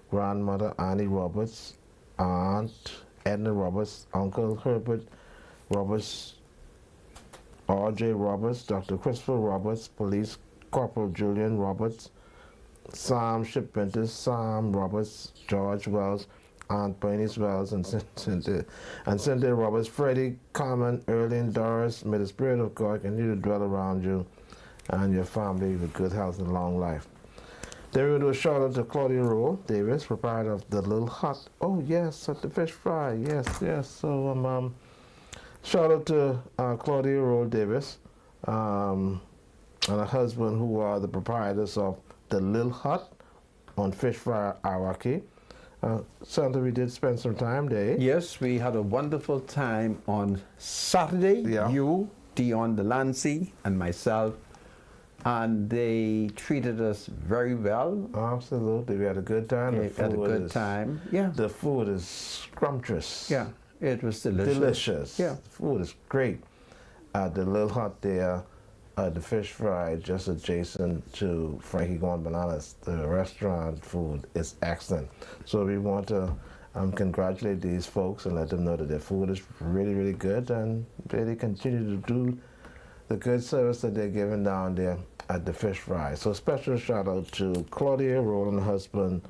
grandmother, Annie Roberts, aunt, Edna Roberts, uncle, Herbert Roberts, R.J. Roberts, Dr. Christopher Roberts, Police Corporal Julian Roberts, Sam Shipwinters, Sam Roberts, George Wells, Aunt Bernice Wells, and Cynthia Roberts, Freddie, Carmen, Erling, Doris. May the Spirit of God continue to dwell around you and your family with good health and long life. Then we will do a shout out to Claudia Roll Davis, proprietor of the Little Hut. Oh yes, at the fish fry. Yes. So shout out to Claudia Roll Davis and her husband, who are the proprietors of the Little Hut on Fish Fry, Iraqi. Sandra, we did spend some time there. Yes, we had a wonderful time on Saturday. Yeah. You, Dion Delancey, and myself, and they treated us very well. Absolutely, we had a good time. We had a good time. Yeah. The food is scrumptious. Yeah, it was delicious. Delicious. Yeah. The food is great. The Little Hut there, the fish fry just adjacent to Frankie Gone Bananas. The restaurant food is excellent. So we want to congratulate these folks and let them know that their food is really, really good, and they continue to do the good service that they're giving down there at the fish fry. So special shout out to Claudia Roll and her husband,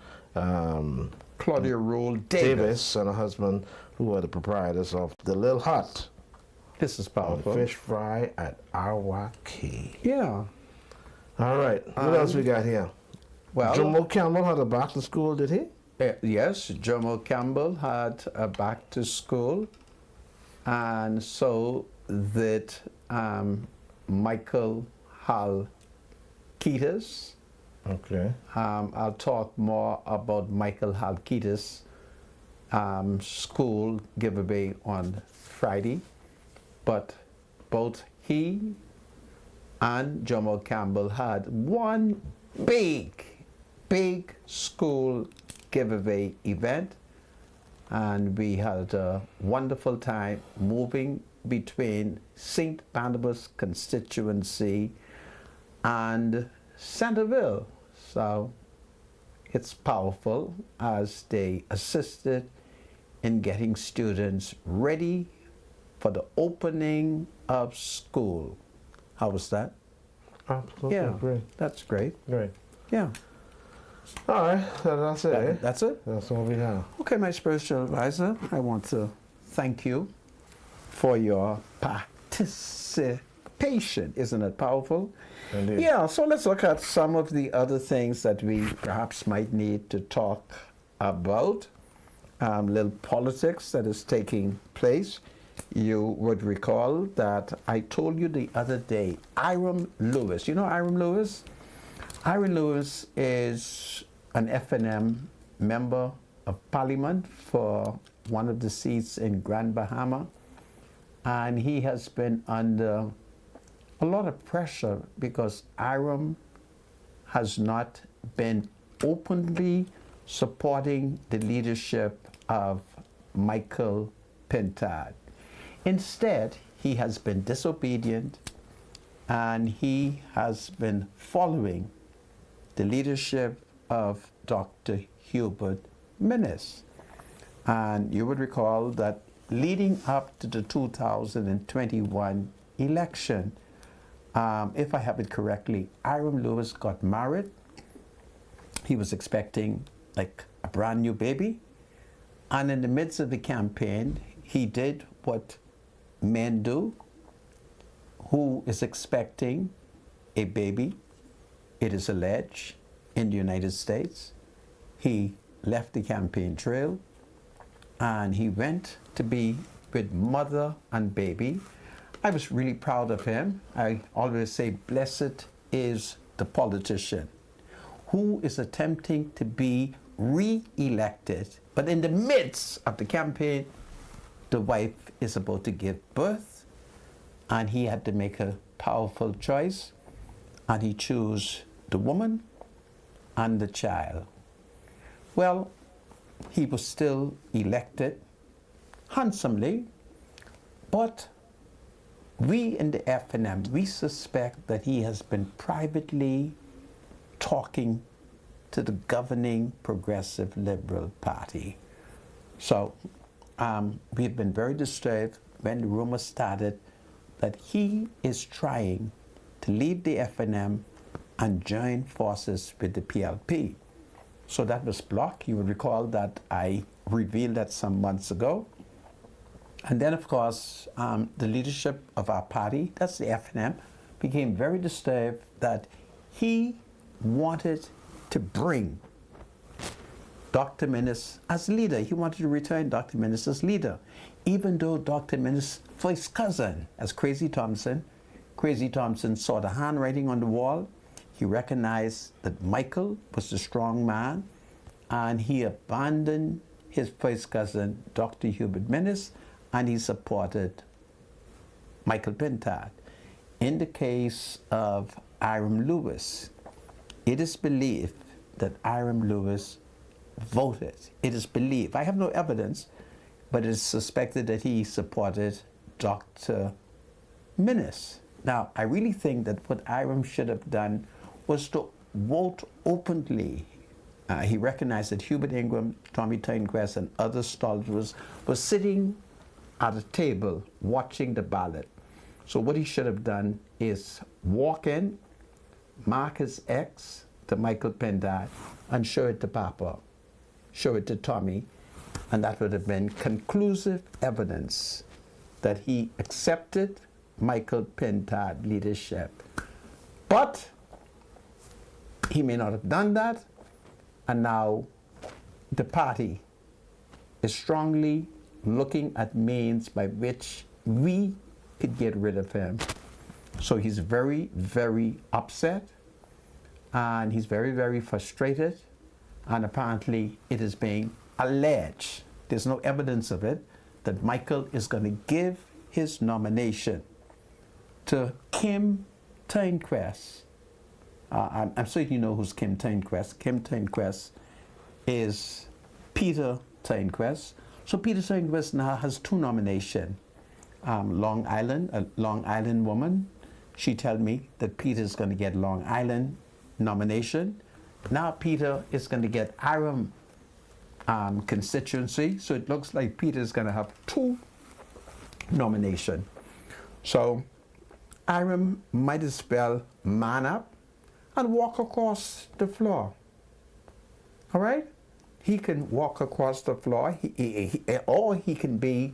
Claudia Roll Davis, and her husband, who are the proprietors of the Little Hut. This is powerful. Fish fry at Awaki. Yeah. All right. What else we got here? Well, Jomo Campbell had a back to school, did he? Yes, Jomo Campbell had a back to school, and so did Michael Hall Ketis. Okay. I'll talk more about Michael Hall Ketis' school giveaway on Friday, but both he and Jomo Campbell had one big school giveaway event, and we had a wonderful time moving between St. Barnabas constituency and Centerville. So it's powerful as they assisted in getting students ready for the opening of school. How was that? Absolutely. Yeah, Great. that's great. Great. Yeah. All right. That's it. That's it? That's all we have. Okay, my spiritual advisor, I want to thank you for your participation. Isn't it powerful? Indeed. Yeah, so let's look at some of the other things that we perhaps might need to talk about. Little politics that is taking place. You would recall that I told you the other day, Hiram Lewis. You know Hiram Lewis? Hiram Lewis is an FNM member of Parliament for one of the seats in Grand Bahama, and he has been under a lot of pressure because Hiram has not been openly supporting the leadership of Michael Pintard. Instead, he has been disobedient, and he has been following the leadership of Dr. Hubert Minnis. And you would recall that leading up to the 2021 election, if I have it correctly, Hiram Lewis got married. He was expecting like a brand new baby, And in the midst of the campaign, he did what men do, who is expecting a baby, it is alleged, in the United States. He left the campaign trail and he went to be with mother and baby. I was really proud of him. I always say, blessed is the politician who is attempting to be re-elected, but in the midst of the campaign, the wife is about to give birth, and he had to make a powerful choice, and he chose the woman and the child. Well, he was still elected handsomely, but we in the F&M, we suspect that he has been privately talking to the governing Progressive Liberal Party. So we've been very disturbed when the rumor started that he is trying to leave the F&M and join forces with the PLP. So that was blocked. You will recall that I revealed that some months ago. And then, of course, the leadership of our party, that's the F&M, became very disturbed that he wanted to bring Dr. Minnis as leader. He wanted to return Dr. Minnis as leader, even though Dr. Minnis' first cousin, as Crazy Thompson saw the handwriting on the wall. He recognized that Michael was the strong man, and he abandoned his first cousin, Dr. Hubert Minnis, and he supported Michael Pintard. In the case of Hiram Lewis, it is believed that Hiram Lewis voted. It is believed. I have no evidence, but it is suspected that he supported Dr. Minnis. Now, I really think that what Hiram should have done was to vote openly. He recognized that Hubert Ingram, Tommy Turnquest, and other stalwarts were sitting at a table watching the ballot. So what he should have done is walk in, mark his X to Michael Pintard, and show it to Papa, show it to Tommy, and that would have been conclusive evidence that he accepted Michael Pintard leadership. But he may not have done that, and now the party is strongly looking at means by which we could get rid of him. So he's very, very upset, and he's very, very frustrated, and apparently it is being alleged, there's no evidence of it, that Michael is going to give his nomination to Kim Turnquest. I'm certain you know who's Kim Turnquest. Kim Turnquest is Peter Turnquest. So Peter Turnquest now has two nominations. Long Island, a Long Island woman. She told me that Peter's going to get Long Island nomination. Now Peter is going to get Hiram constituency. So it looks like Peter's going to have two nominations. So Hiram might as well man up and walk across the floor. All right? He can walk across the floor, or he can be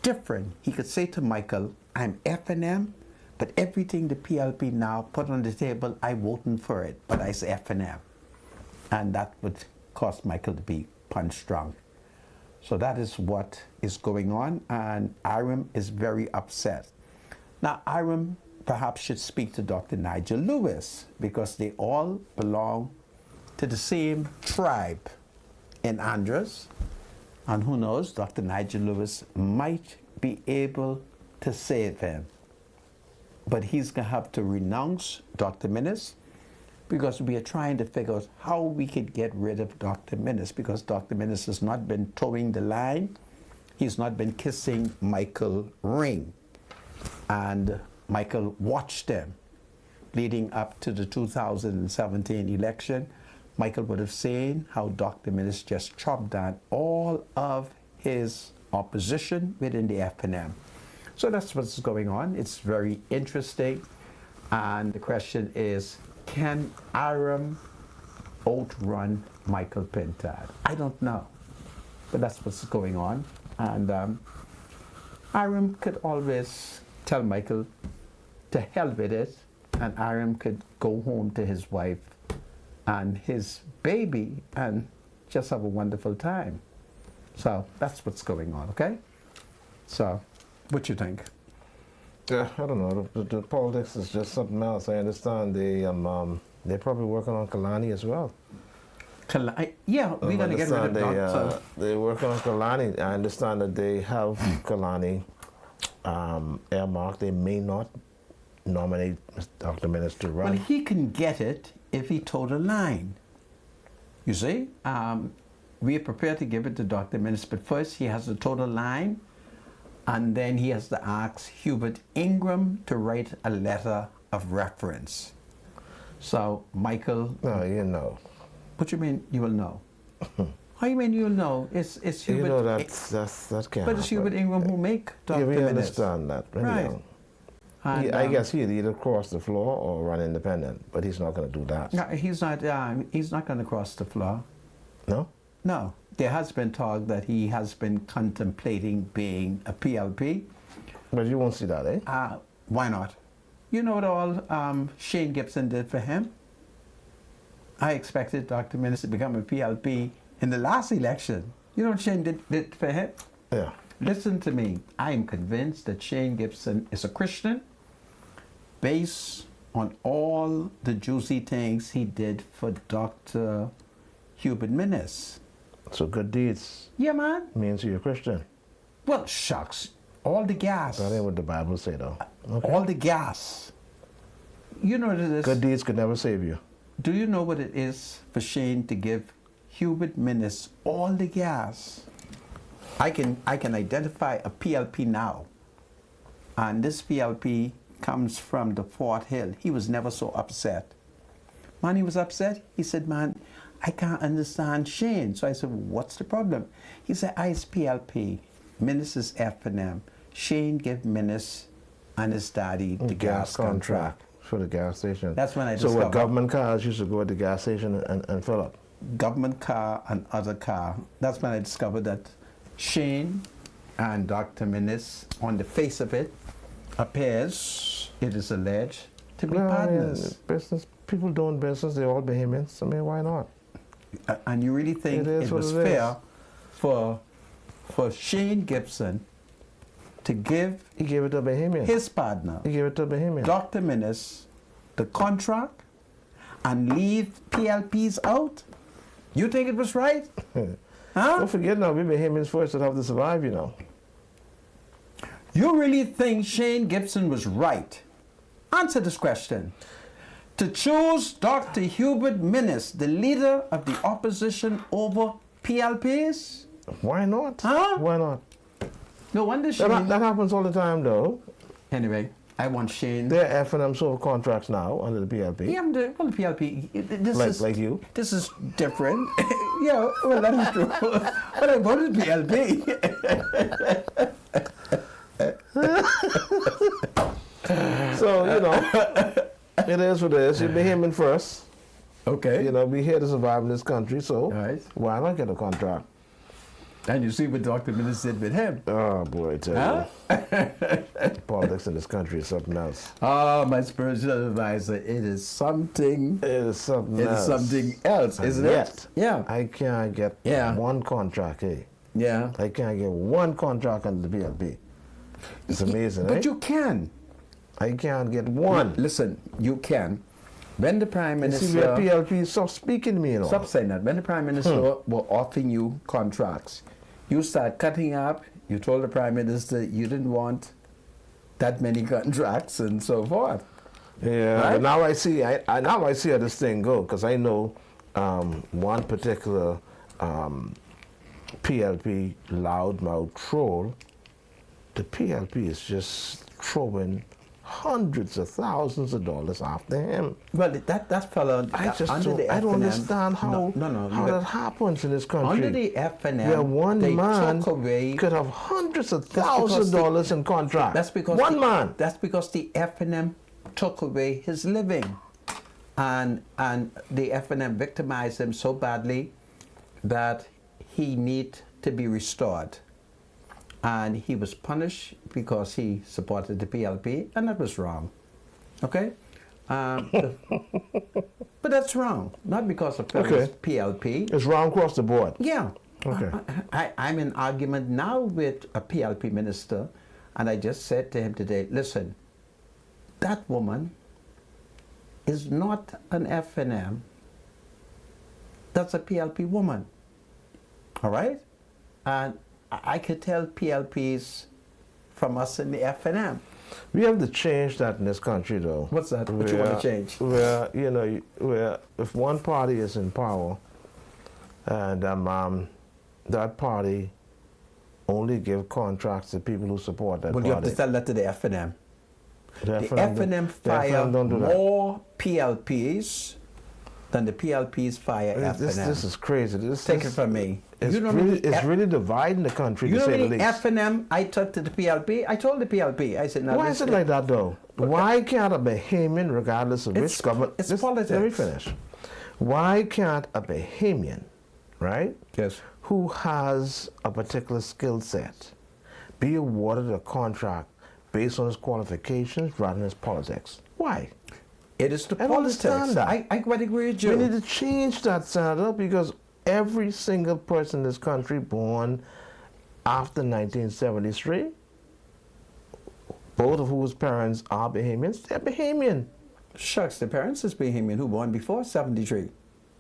different. He could say to Michael, I'm F&M, but everything the PLP now put on the table, I'm voting for it, but I say F&M. And that would cause Michael to be punched drunk. So that is what is going on, and Hiram is very upset. Now, Hiram perhaps should speak to Dr. Nigel Lewis, because they all belong to the same tribe in Andros, and who knows, Dr. Nigel Lewis might be able to save him. But he's going to have to renounce Dr. Minnis, because we are trying to figure out how we could get rid of Dr. Minnis, because Dr. Minnis has not been towing the line. He's not been kissing Michael ring. And Michael watched them leading up to the 2017 election. Michael would have seen how Dr. Minnis just chopped down all of his opposition within the F&M. So that's what's going on. It's very interesting. And the question is, can Hiram outrun Michael Pintard? I don't know. but that's what's going on. And Aram could always tell Michael to hell with it, and Aram could go home to his wife and his baby and just have a wonderful time. So that's what's going on, okay? So, what you think? Yeah, I don't know. The politics is just something else. I understand they're probably working on Kalani as well. Yeah, we're going to get rid of that. So. They're working on Kalani. I understand that they have Kalani earmarked. They may not nominate Dr. Minnis to run. Well, he can get it if he told a line. You see? We are prepared to give it to Dr. Minnis, but first he has to total line, and then he has to ask Hubert Ingram to write a letter of reference. So, Michael... No, you know. What you mean you will know? How you mean you'll know? It's Hubert... You know that can't But it's Hubert Ingram who make Dr. Yeah, we Minnis. understand that. Right. And, I guess he'd either cross the floor or run independent, but he's not going to do that. No, he's not going to cross the floor. No? No. There has been talk that he has been contemplating being a PLP. But you won't see that, eh? Why not? You know what all Shane Gibson did for him? I expected Dr. Minnis to become a PLP in the last election. You know what Shane did for him? Yeah. Listen to me. I am convinced that Shane Gibson is a Christian based on all the juicy things he did for Dr. Hubert Minnis. So good deeds Yeah, man. means you're a Christian. Well, shucks. All the gas. That ain't what the Bible say, though. Okay. All the gas. You know what it is? Good deeds could never save you. Do you know what it is for Shane to give Hubert Minnis all the gas? I can identify a PLP now. And this PLP comes from the Fort Hill. He was never so upset. Man, he was upset. He said, man, I can't understand Shane. So I said, well, what's the problem? He said, it's PLP. Minnis is F&M. Shane gave Minnis and his daddy the gas contract. For the gas station. That's when I So discovered. what government cars used to go at the gas station and fill up? Government car and other car. That's when I discovered that Shane and Dr. Minnis, on the face of it, appears, it is alleged, to be partners. Business, people doing business, they're all Bahamians. I mean, why not? And you really think it was fair for Shane Gibson to give He gave it to Bahamian. his partner, He gave it to Bahamian. Dr. Minnis, the contract and leave PLPs out? You think it was right? Huh? Don't forget now, we Bahamians first that have to survive, you know. You really think Shane Gibson was right? Answer this question. To choose Dr. Hubert Minnis, the leader of the opposition, over PLPs? Why not? Huh? Why not? No wonder Shane... That happens all the time, though. Anyway, I want Shane... They're F&M sort of contracts now under the PLP. Yeah, the PLP. Like you. This is different. Yeah, well, that is true. But I voted PLP. So, you know, it is what it is. You're Bahamian first. Okay. You know, we're here to survive in this country, so Right. why not get a contract? And you see what Dr. Minnis did with him. Oh, boy, I tell you. Politics in this country is something else. Oh, my spiritual advisor, it is something. It is something else. It is something else, isn't Yet, it? Yeah. I can't get one contract, eh? Yeah. I can't get one contract under the PLP. It's amazing, But eh? you can. I can't get one. Listen, you can. When the Prime You see, we Minister... have PLP, stop speaking to me, you know. Stop saying that. When the Prime Minister were offering you contracts, you start cutting up. You told the Prime Minister you didn't want that many contracts and so forth. Yeah, Right? but now I see. Now I see how this thing go, because I know one particular PLP loudmouth troll. The PLP is just throwing hundreds of thousands of dollars after him. Well, that fellow I just under the I don't F&M understand how how that happens in this country. Under the F&M, where one they man took away. could have hundreds of thousands of dollars in contract. That's because one man. That's because the F&M took away his living, and the F&M victimized him so badly that he need to be restored. And he was punished because he supported the PLP, and that was wrong. Okay? But that's wrong. Not because of PLP. It's wrong across the board. Yeah. Okay. I'm in argument now with a PLP minister, and I just said to him today, listen, that woman is not an FNM. That's a PLP woman. All right? And I could tell PLPs from us in the FNM. We have to change that in this country, though. What's that? What you want to change? Where, you know, where if one party is in power, and that party only give contracts to people who support that party. You have to tell that to the FNM. The FNM fire don't do more PLPs than the PLPs fire FNM. This is crazy. Take it from me. It's, really dividing the country, to say the least. FNM I took to the PLP? I told the PLP, I said, now why is it like that, though? Why can't a Bahamian, regardless of which government... It's politics. Let me finish. Why can't a Bahamian, right? Yes. Who has a particular skill set be awarded a contract based on his qualifications rather than his politics? Why? It is the I politics. understand that. I quite agree with you. We need to change that, Senator, because every single person in this country born after 1973, both of whose parents are Bahamians, they're Bahamian. Shucks, the parents is Bahamian who born before 73.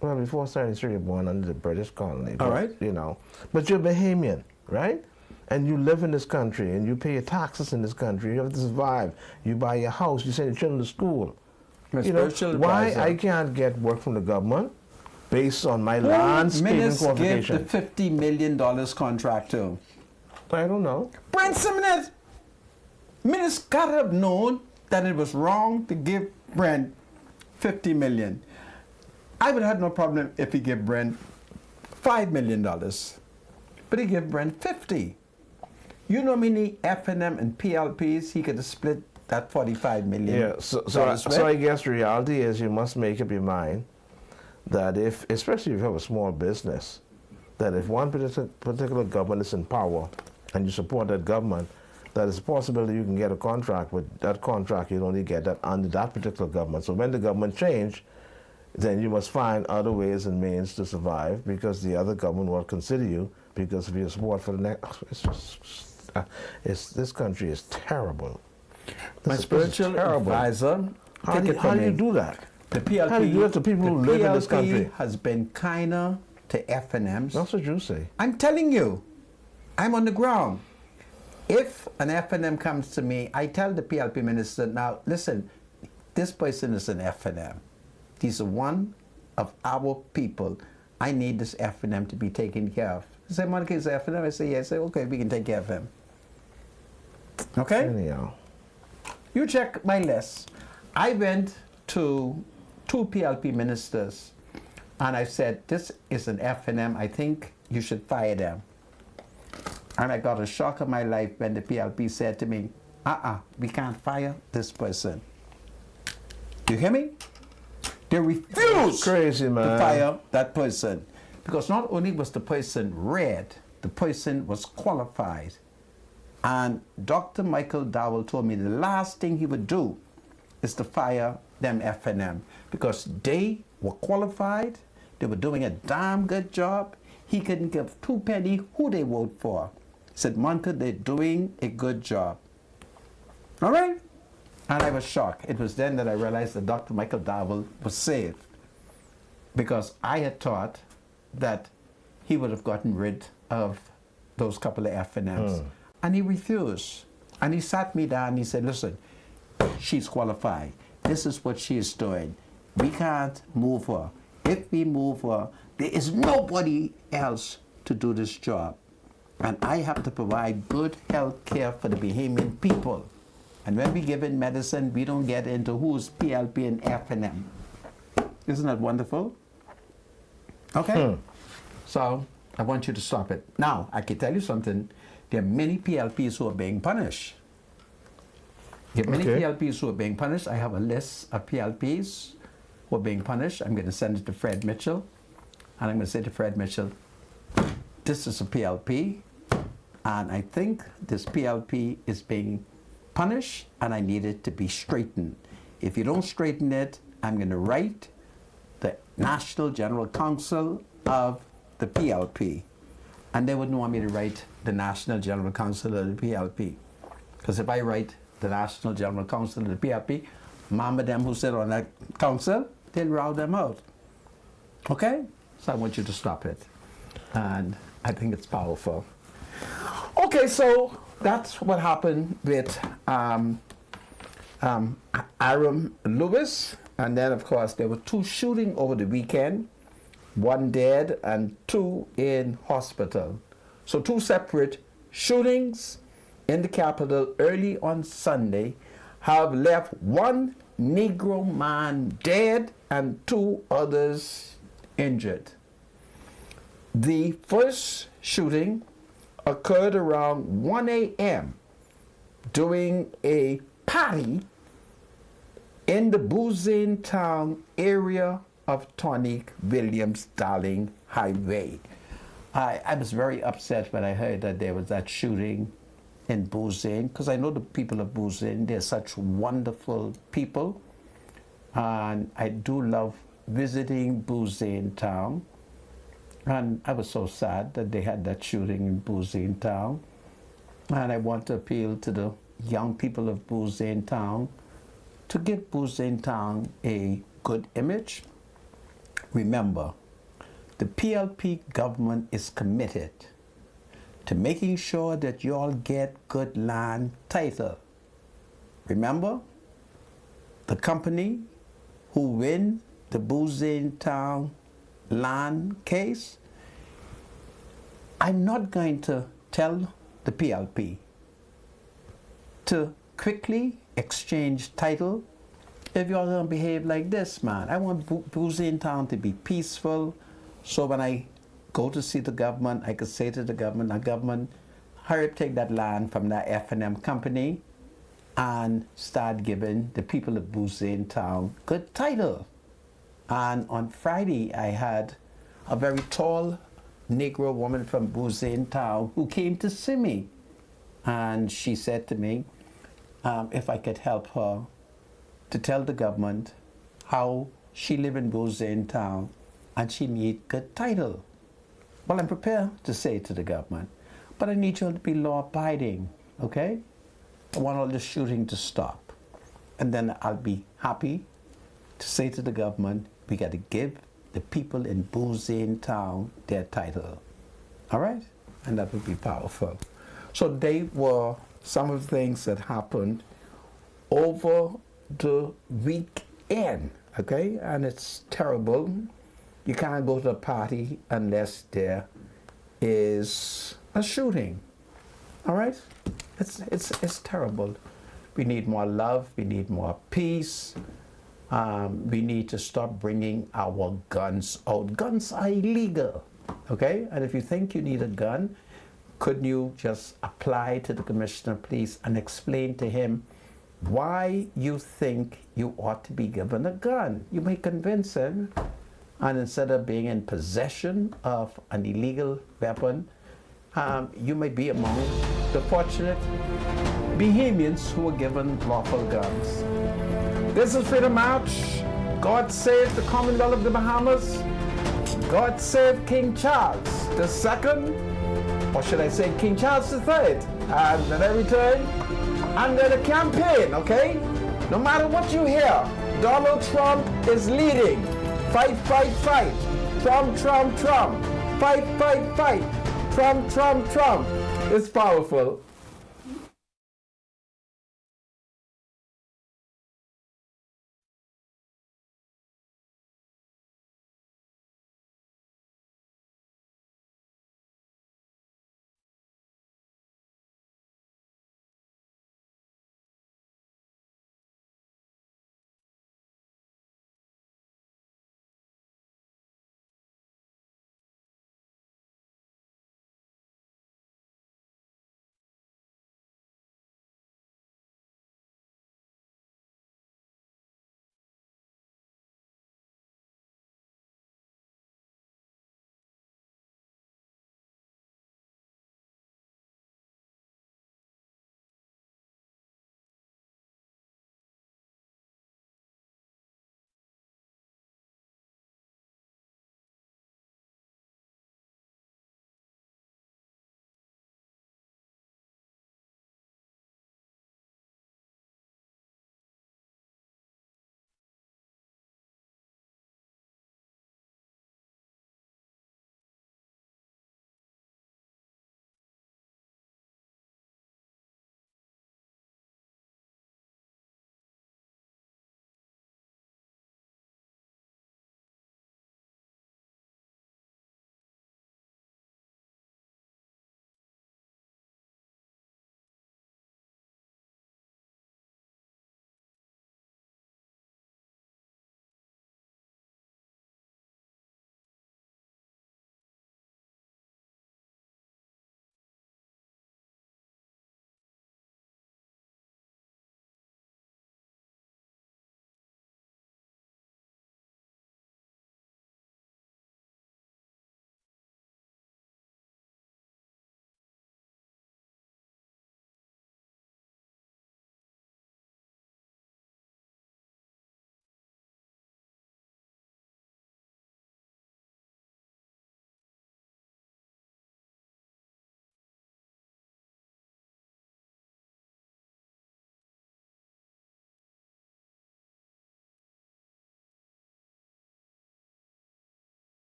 Well, before 73, you're born under the British colony. All right. You know, but you're Bahamian, right? And you live in this country, and you pay your taxes in this country. You have to survive. You buy your house. You send your children to school. You know, why I can't get work from the government based on my landscaping qualification? Give the $50 million contract to? I don't know. Brent Simonet! Minutes got to have known that it was wrong to give Brent $50 million. I would have had no problem if he gave Brent $5 million. But he gave Brent 50. You know how many FNM and PLPs he could have split that $45 million? Yeah, so I guess reality is you must make up your mind that if, especially if you have a small business, that if one particular government is in power and you support that government, that it's a possibility you can get a contract, but that contract you only get that under that particular government. So when the government change, then you must find other ways and means to survive because the other government will consider you because of your support for the next. This country is terrible. My spiritual advisor. How do you do that? The PLP, how do you do it to people who live in this country? Has been kinder to FNMs. That's what you say. I'm telling you, I'm on the ground. If an FNM comes to me, I tell the PLP minister, now listen, this person is an FNM. He's one of our people. I need this FNM to be taken care of. He said, Monica is FNM? I say, yes. I say, okay, we can take care of him. Okay? Anyhow. You check my list. I went to 2 PLP ministers and I said, this is an FNM. I think you should fire them. And I got a shock of my life when the PLP said to me, we can't fire this person. You hear me? They refused to fire that person. Because not only was the person red, the person was qualified. And Dr. Michael Dowell told me the last thing he would do is to fire them FNM. Because they were qualified, they were doing a damn good job. He couldn't give 2 pennies who they vote for. He said, Monica, they're doing a good job. All right? And I was shocked. It was then that I realized that Dr. Michael Dowell was saved. Because I had thought that he would have gotten rid of those couple of FNMs. And he refused. And he sat me down and he said, listen, she's qualified. This is what she is doing. We can't move her. If we move her, there is nobody else to do this job. And I have to provide good health care for the Bahamian people. And when we give in medicine, we don't get into who's PLP and FNM. Isn't that wonderful? Okay? So I want you to stop it. Now, I can tell you something. There are many PLPs who are being punished. There are many PLPs who are being punished. I have a list of PLPs who are being punished. I'm going to send it to Fred Mitchell. And I'm going to say to Fred Mitchell, this is a PLP, and I think this PLP is being punished, and I need it to be straightened. If you don't straighten it, I'm going to write the National General Council of the PLP. And they wouldn't want me to write the National General Council of the PLP. Because if I write the National General Council of the PLP, mama them who sit on that council, they'll row them out. Okay? So I want you to stop it. And I think it's powerful. Okay, so that's what happened with Aaron Lewis. And then, of course, there were 2 shootings over the weekend, 1 dead and 2 in hospital. So 2 separate shootings in the capital early on Sunday have left 1 Negro man dead and 2 others injured. The first shooting occurred around 1 a.m. during a party in the Boozing Town area of Tonic Williams Darling Highway. I was very upset when I heard that there was that shooting in Boozing, because I know the people of Boozing, they're such wonderful people, and I do love visiting Boozing Town. And I was so sad that they had that shooting in Boozing Town. And I want to appeal to the young people of Boozing Town to give Boozing Town a good image. Remember, the PLP government is committed to making sure that you all get good land title. Remember, the company who win the Boozing Town land case, I'm not going to tell the PLP to quickly exchange title if you're going to behave like this, man. I want Boozing Town to be peaceful, so when I go to see the government, I could say to the government, hurry up, take that land from that F&M company and start giving the people of Boozing Town good title. And on Friday, I had a very tall Negro woman from Boozing Town who came to see me. And she said to me if I could help her to tell the government how she live in Boozing Town and she need good title. Well, I'm prepared to say it to the government, but I need you all to be law-abiding, okay? I want all the shooting to stop. And then I'll be happy to say to the government, we got to give the people in Boozing Town their title. All right? And that would be powerful. So they were some of the things that happened over the weekend, okay? And it's terrible. You can't go to a party unless there is a shooting. All right? It's terrible. We need more love. We need more peace. We need to stop bringing our guns out. Guns are illegal, okay? And if you think you need a gun, couldn't you just apply to the commissioner of police and explain to him why you think you ought to be given a gun? You may convince him, and instead of being in possession of an illegal weapon, you may be among the fortunate Bahamians who were given lawful guns. This is Freedom March. God save the Commonwealth of the Bahamas. God save King Charles II, or should I say King Charles III. And then I return under the campaign, okay? No matter what you hear, Donald Trump is leading. Fight, fight, fight. Trump, Trump, Trump. Fight, fight, fight. Trump, Trump, Trump. It's powerful.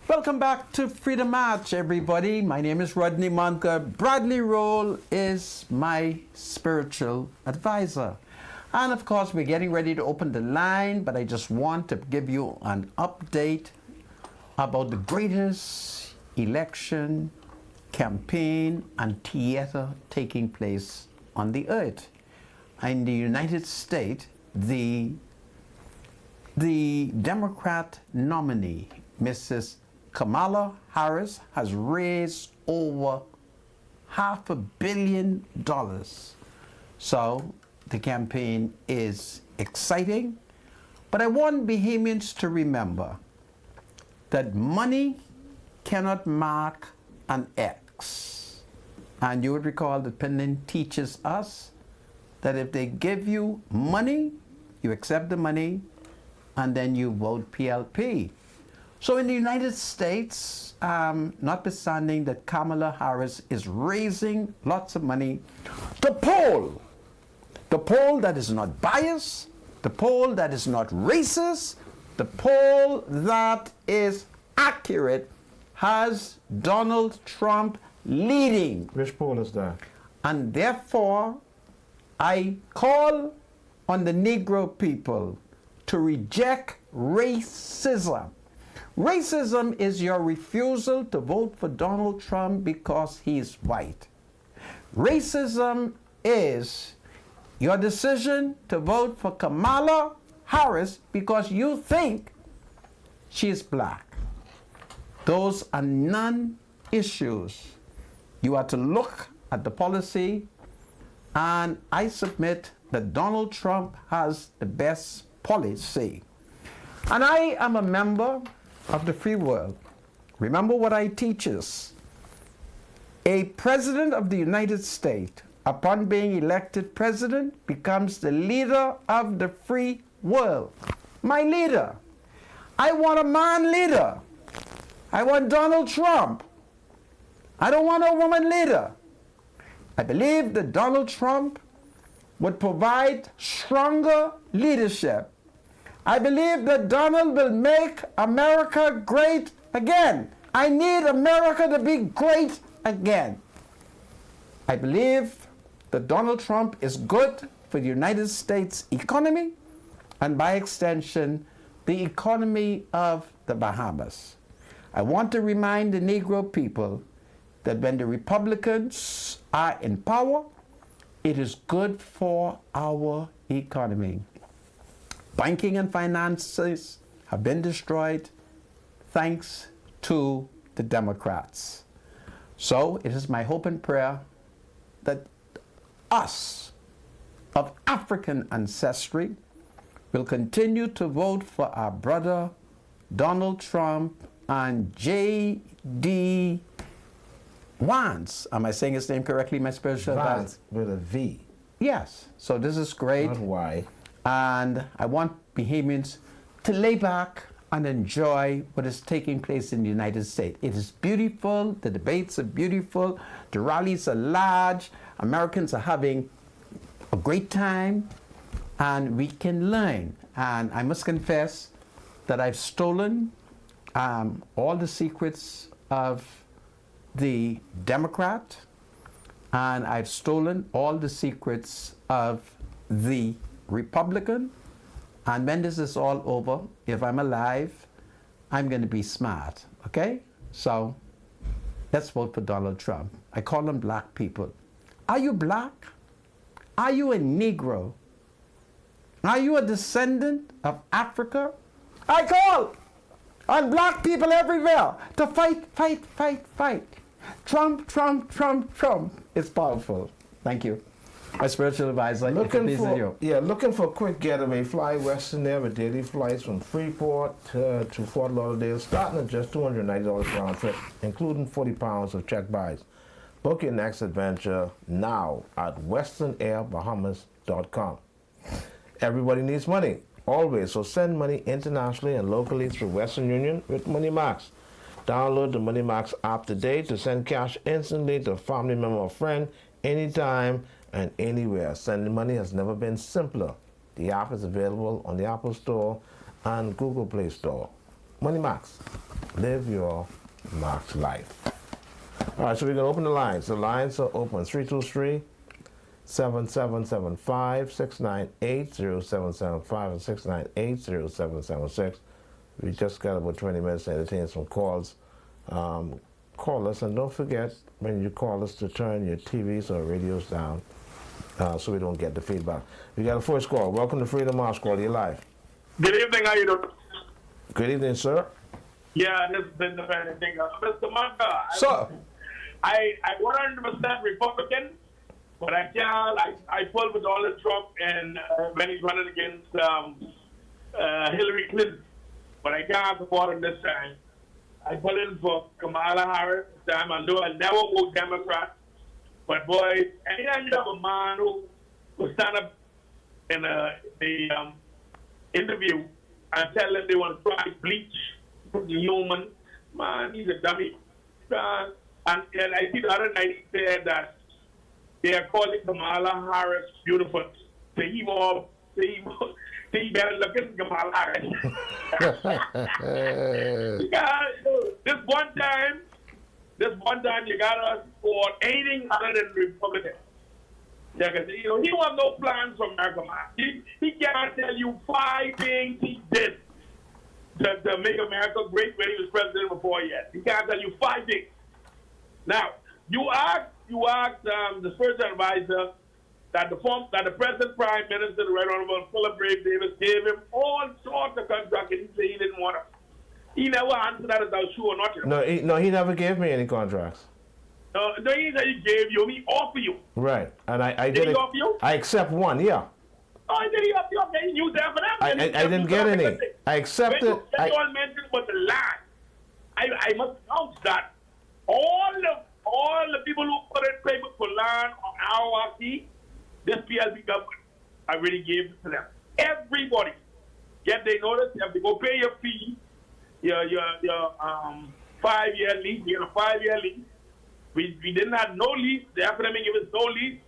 Welcome back to Freedom March, everybody. My name is Rodney Monka. Bradley Roll is my spiritual advisor. And of course, we're getting ready to open the line, but I just want to give you an update about the greatest election, campaign, and theater taking place on the earth. In the United States, the Democrat nominee, Mrs. Kamala Harris, has raised over $500 million. So the campaign is exciting, but I want Bahamians to remember that money cannot mark an X. And you would recall that Penland teaches us that if they give you money, you accept the money, and then you vote PLP. So in the United States, notwithstanding that Kamala Harris is raising lots of money, the poll that is not biased, the poll that is not racist, the poll that is accurate has Donald Trump leading. Which poll is that? And therefore, I call on the Negro people to reject racism. Racism is your refusal to vote for Donald Trump because he's white. Racism is your decision to vote for Kamala Harris because you think she's black. Those are non-issues. You are to look at the policy, and I submit that Donald Trump has the best policy. And I am a member of the free world. Remember what I teaches. A president of the United States, upon being elected president, becomes the leader of the free world. My leader. I want a man leader. I want Donald Trump. I don't want a woman leader. I believe that Donald Trump would provide stronger leadership. I believe that Donald will make America great again. I need America to be great again. I believe that Donald Trump is good for the United States economy and by extension, the economy of the Bahamas. I want to remind the Negro people that when the Republicans are in power, it is good for our economy. Banking and finances have been destroyed thanks to the Democrats. So it is my hope and prayer that us of African ancestry will continue to vote for our brother Donald Trump and J.D. Vance. Am I saying his name correctly, my spiritual advisor? Vance with a V. Yes. So this is great. Not Y. And I want Bahamians to lay back and enjoy what is taking place in the United States. It is beautiful. The debates are beautiful. The rallies are large. Americans are having a great time. And we can learn. And I must confess that I've stolen all the secrets of the Democrat, and I've stolen all the secrets of the Republican. And when this is all over, if I'm alive, I'm going to be smart, okay? So let's vote for Donald Trump. I call them black people. Are you black? Are you a Negro? Are you a descendant of Africa? I call on black people everywhere to fight, fight, fight, fight. Trump, Trump, Trump, Trump. It's powerful. Thank you. My spiritual advisor. Looking for a quick getaway. Fly Western Air with daily flights from Freeport to Fort Lauderdale, starting at just $290 round trip, including 40 pounds of check buys. Book your next adventure now at westernairbahamas.com. Everybody needs money, always, so send money internationally and locally through Western Union with MoneyMax. Download the MoneyMax app today to send cash instantly to a family member or friend anytime and anywhere. Sending money has never been simpler. The app is available on the Apple Store and Google Play Store. Money Max. Live your Max life. All right, so we're going to open the lines. The lines are open. 323 7775 698 0775 and 698 0776. We just got about 20 minutes to entertain some calls. Call us, and don't forget when you call us to turn your TVs or radios down so we don't get the feedback. We got a first call. Welcome to Freedom House. Call you live. Good evening, how you doing? Good evening, sir. Yeah, this is the kind of thing. Mr. Manga, Sir. I 100% Republican, but I can't, I pull with Donald Trump and when he's running against Hillary Clinton, but I can't support him this time. I pull in for Kamala Harris this time. I know I never vote Democrat, but boy, anytime you have a man who stand up in the interview and tell them they want to try bleach the human, man, he's a dummy. And I see the other night he said that they are calling Kamala Harris beautiful. So he better look at Kamala Harris. This one time you gotta support anything other than Republican. Yeah, because he don't have no plans for America, man. He can't tell you 5 things he did to make America great when he was president before yet. He can't tell you 5 things. Now, you asked the special advisor that the present Prime Minister, the Right Honorable Philip Brave Davis, gave him all sorts of contracts, and he said he didn't want them. He never answered that as I was sure or not. You know? He never gave me any contracts. No, he said he gave you, he offered you. Right, and I did. He offer you? I accept one, yeah. Oh, did he offer you? Okay, you use that for that. I didn't get any. I accepted. When you all mentioned about the land, I must announce that all the people who put in paper for land on our RRC, this PLP government, I really gave it to them. Everybody get their notice. You have to go pay your fee, your 5-year lease. You get a 5-year lease. We didn't have no lease. The academic gave us no lease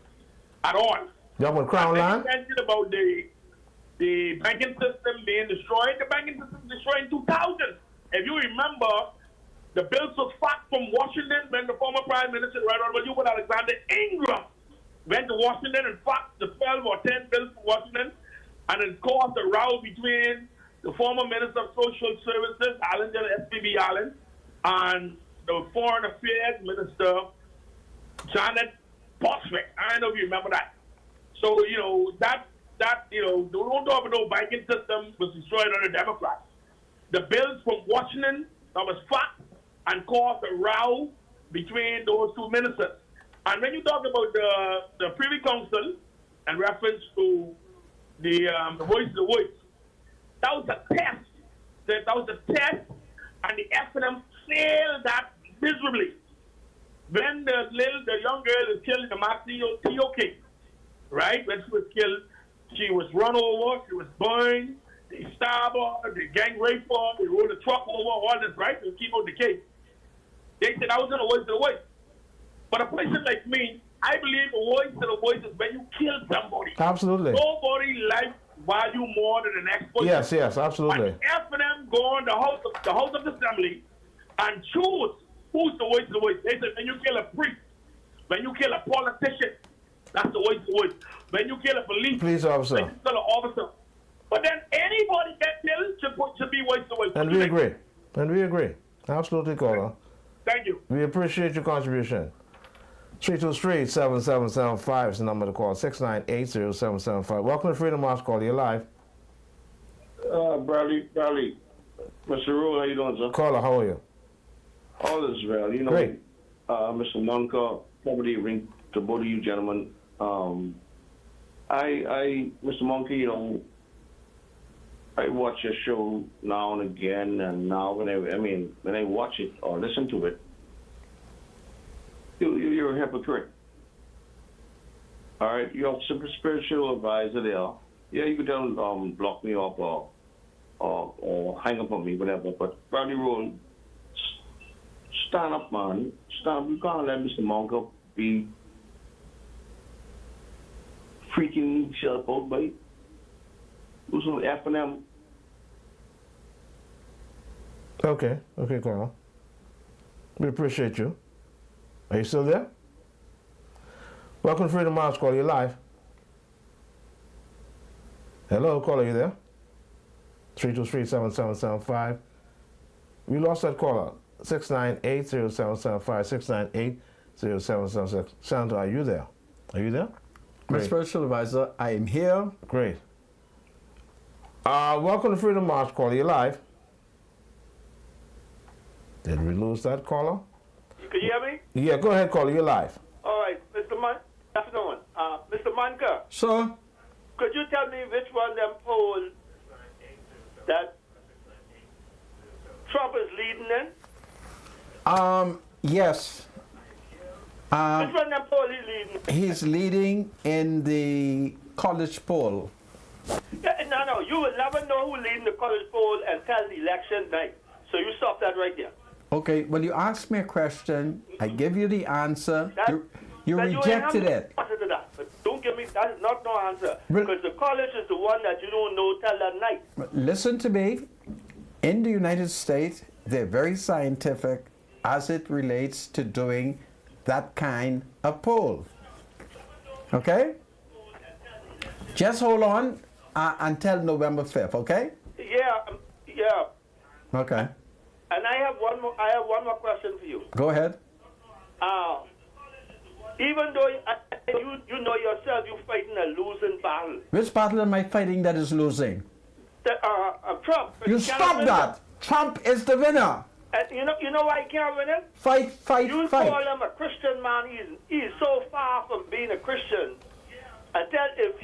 at all. You want Crown land? You mentioned about the banking system being destroyed. The banking system was destroyed in 2000. If you remember, the bills was faxed from Washington when the former Prime Minister, Right Honorable Alexander Ingram, went to Washington and faxed the 12 or 10 bills from Washington, and it caused a row between the former Minister of Social Services, SPB Allen, and the Foreign Affairs Minister, Janet Boswick. I don't know if you remember that. So, that don't talk about no banking system was destroyed under Democrats. The bills from Washington that was faxed and caused a row between those two ministers. And when you talk about the Privy Council and reference to the Voice of the Voice, that was a test. That was a test, and the FNM failed that miserably. When the young girl is killed in the Maxio case, right? When she was killed, she was run over, she was burned, they stabbed her, they gang raped her, they rolled the truck over, all this, right? To keep out the case. They said I was going to Voice of the Voice. But a person like me, I believe a Voice of the Voice is when you kill somebody. Absolutely. Nobody life value more than the next person. Yes, absolutely. And FNM go on the House of Assembly and choose who's the Voice of the Voice. They said when you kill a priest, when you kill a politician, that's the Voice of the Voice. When you kill a police officer, when you kill an officer. But then anybody get killed should be Voice of the Voice. And we agree. Absolutely, caller. Thank you. We appreciate your contribution. 323-7775 is the number to call. 698-0775. Welcome to Freedom House. Call you live. Bradley, Mr. Rule, how you doing, sir? Caller, how are you? All is well. Great. Mr. Monka, probably ring to both of you gentlemen. Mr. Monkey, I watch your show now and again, and now when I watch it or listen to it, you're a hypocrite. All right, you're a super spiritual advisor there. Yeah, you could tell block me up or hang up on me, whatever. But Bradley Roll, stand up, man. Stand up. You can't let Mr. Monka be freaking himself out, buddy. Do some F&M. Okay, caller. We appreciate you. Are you still there? Welcome to Freedom House, caller. You live. Hello, caller, you there? 323-7775. We lost that caller. 698-0775, 698-0776. Sandra, are you there? Are you there? My Great. spiritual advisor, I am here. Great. Welcome to Freedom March, caller. You live. Did we lose that caller? Can you hear me? Yeah, go ahead, caller. You're live. All right, Mr. Good afternoon. Mr. Manka, Sir, could you tell me which one of them polls that Trump is leading in? yes. Which one of them polls he's leading? He's leading in the college poll. Yeah, no, you will never know who's leading the college poll until the election night. So you stop that right there. Okay, well, you asked me a question. I give you the answer. You But rejected ain't it. Answer to that. But don't give me, that is not no answer. Well- Because the college is the one that you don't know till that night. Listen to me. In the United States, they're very scientific as it relates to doing that kind of poll. Okay? Just hold on until November 5th, okay? Yeah. Okay. And I have one more question for you. Go ahead. Even though you know yourself you're fighting a losing battle. Which battle am I fighting that is losing? Trump. You cannot stop win that. Trump is the winner. And you know why he can't win it? Fight, You fight. call him a Christian man. He's so far from being a Christian. Until if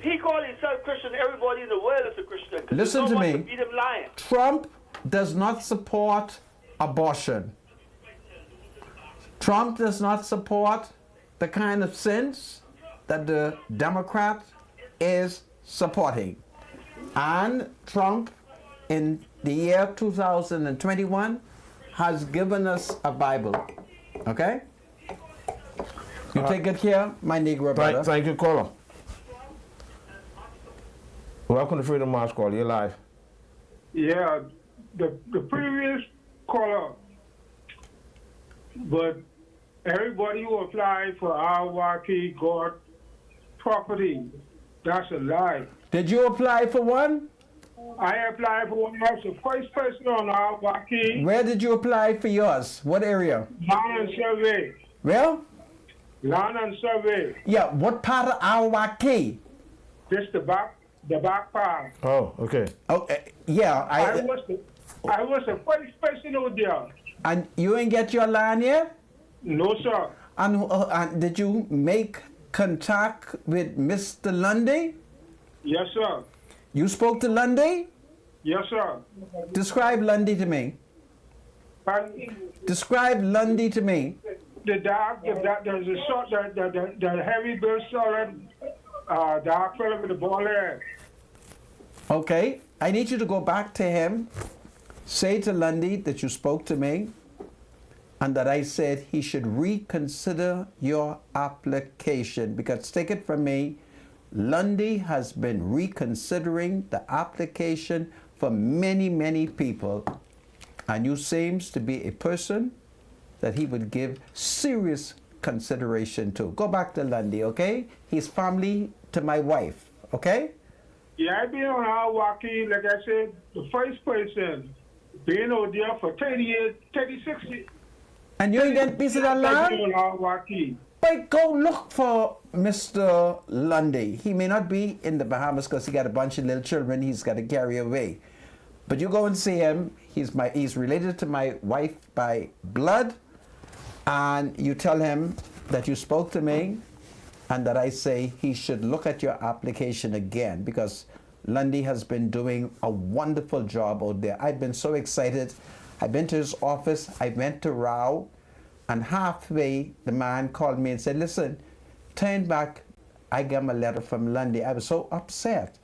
he called himself Christian, everybody in the world is a Christian. 'Cause Listen there's to no one me. beat him lying. Trump does not support abortion. Trump does not support the kind of sins that the Democrat is supporting. And Trump, in the year 2021, has given us a Bible. Okay? You take it here, my Negro brother. Thank you, caller. Welcome to Freedom March, caller. You're live. Yeah, the previous caller, but everybody who applied for Milwaukee got property. That's a lie. Did you apply for one? I applied for one. I was the first person on Milwaukee Where did you apply for yours? What area? land and survey. Well, Land and survey. yeah, what part of Milwaukee? Just the back part. Oh, okay. Oh, yeah, I was the first person out there. and you ain't get your land yet? No, sir. And did you make contact with Mr. Lundy? Yes, sir. You spoke to Lundy? Yes, sir. Describe Lundy to me. But Describe Lundy to me. there's a short, the heavy built solid, dark fellow with the ball head. Okay, I need you to go back to him. Say to Lundy that you spoke to me and that I said he should reconsider your application, because take it from me, Lundy has been reconsidering the application for many, many people, and you seems to be a person that he would give serious consideration to. Go back to Lundy, okay? He's family to my wife, okay? Yeah, I've been on Milwaukee, like I said, the first person, being out there for 30 years, 36 years. And you ain't get a piece of that I've been land? on Milwaukee. But go look for Mr. Lundy. He may not be in the Bahamas because he got a bunch of little children he's got to carry away. But you go and see him. He's related to my wife by blood. And you tell him that you spoke to me and that I say he should look at your application again, because Lundy has been doing a wonderful job out there. I've been so excited. I've been to his office. I went to Rao. And halfway, the man called me and said, listen, turn back. I got my letter from Lundy. I was so upset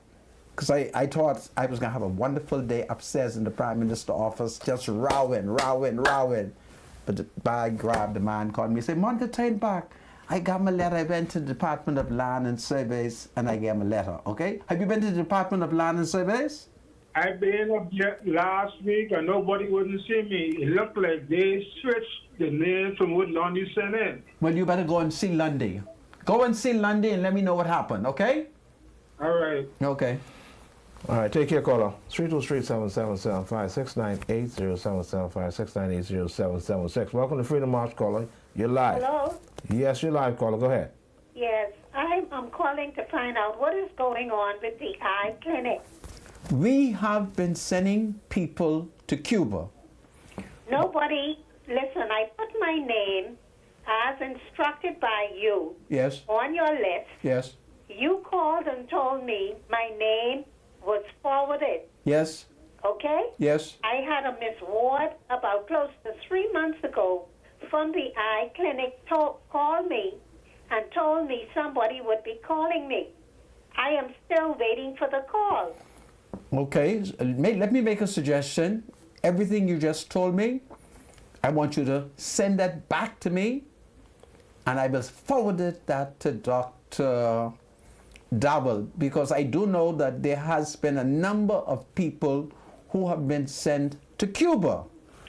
because I thought I was going to have a wonderful day upstairs in the Prime Minister's office, just rowing. But the bag grabbed the man, called me and said, Monica, turn back. I got my letter. I went to the Department of Land and Surveys and I got my letter, okay? Have you been to the Department of Land and Surveys? I've been up there last week and nobody wouldn't see me. It looked like they switched the name from what Lundy sent in. Well, you better go and see Lundy. Go and see Lundy and let me know what happened, okay? All right. Okay. All right, take care, caller. 323-777-569-8077-569-8077-6. Welcome to Freedom March, caller. You're live. Hello? Yes, you're live, caller. Go ahead. Yes, I'm calling to find out what is going on with the eye clinic. We have been sending people to Cuba. Nobody, listen, I put my name as instructed by you Yes, on your list. yes, You called and told me my name was forwarded, yes, okay? yes. I had a Miss Ward about close to 3 months ago from the eye clinic called me and told me somebody would be calling me. I am still waiting for the call. Okay, let me make a suggestion. Everything you just told me, I want you to send that back to me, and I will forward that to Dr. Dowell, because I do know that there has been a number of people who have been sent to Cuba.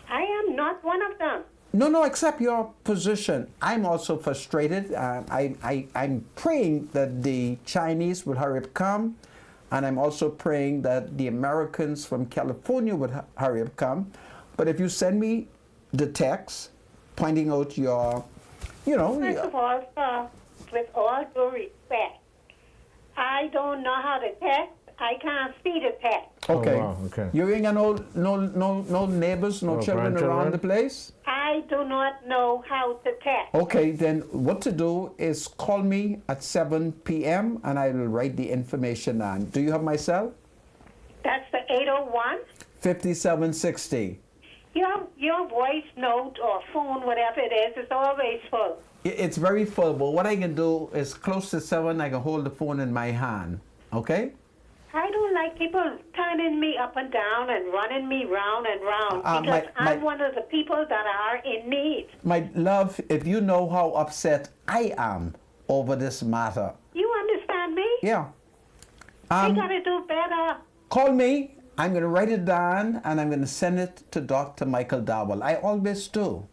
I am not one of them. No, accept your position. I'm also frustrated. I'm praying that the Chinese will hurry up come, and I'm also praying that the Americans from California would hurry up come. But if you send me the text pointing out your, First of all, sir, with all due respect, I don't know how to text. I can't see the text. okay. Oh, wow, okay. You ain't got no neighbors, no children grandchildren? around the place? I do not know how to text. Okay, then what to do is call me at 7 p.m. and I will write the information down. Do you have my cell? That's the 801. 5760. Your voice note or phone, whatever it is always full. It's very full, but what I can do is close to 7, I can hold the phone in my hand. Okay? I don't like people turning me up and down and running me round and round because I'm one of the people that are in need. My love, if you know how upset I am over this matter. You understand me? Yeah. I gotta do better. Call me. I'm going to write it down and I'm going to send it to Dr. Michael Dowell. I always do.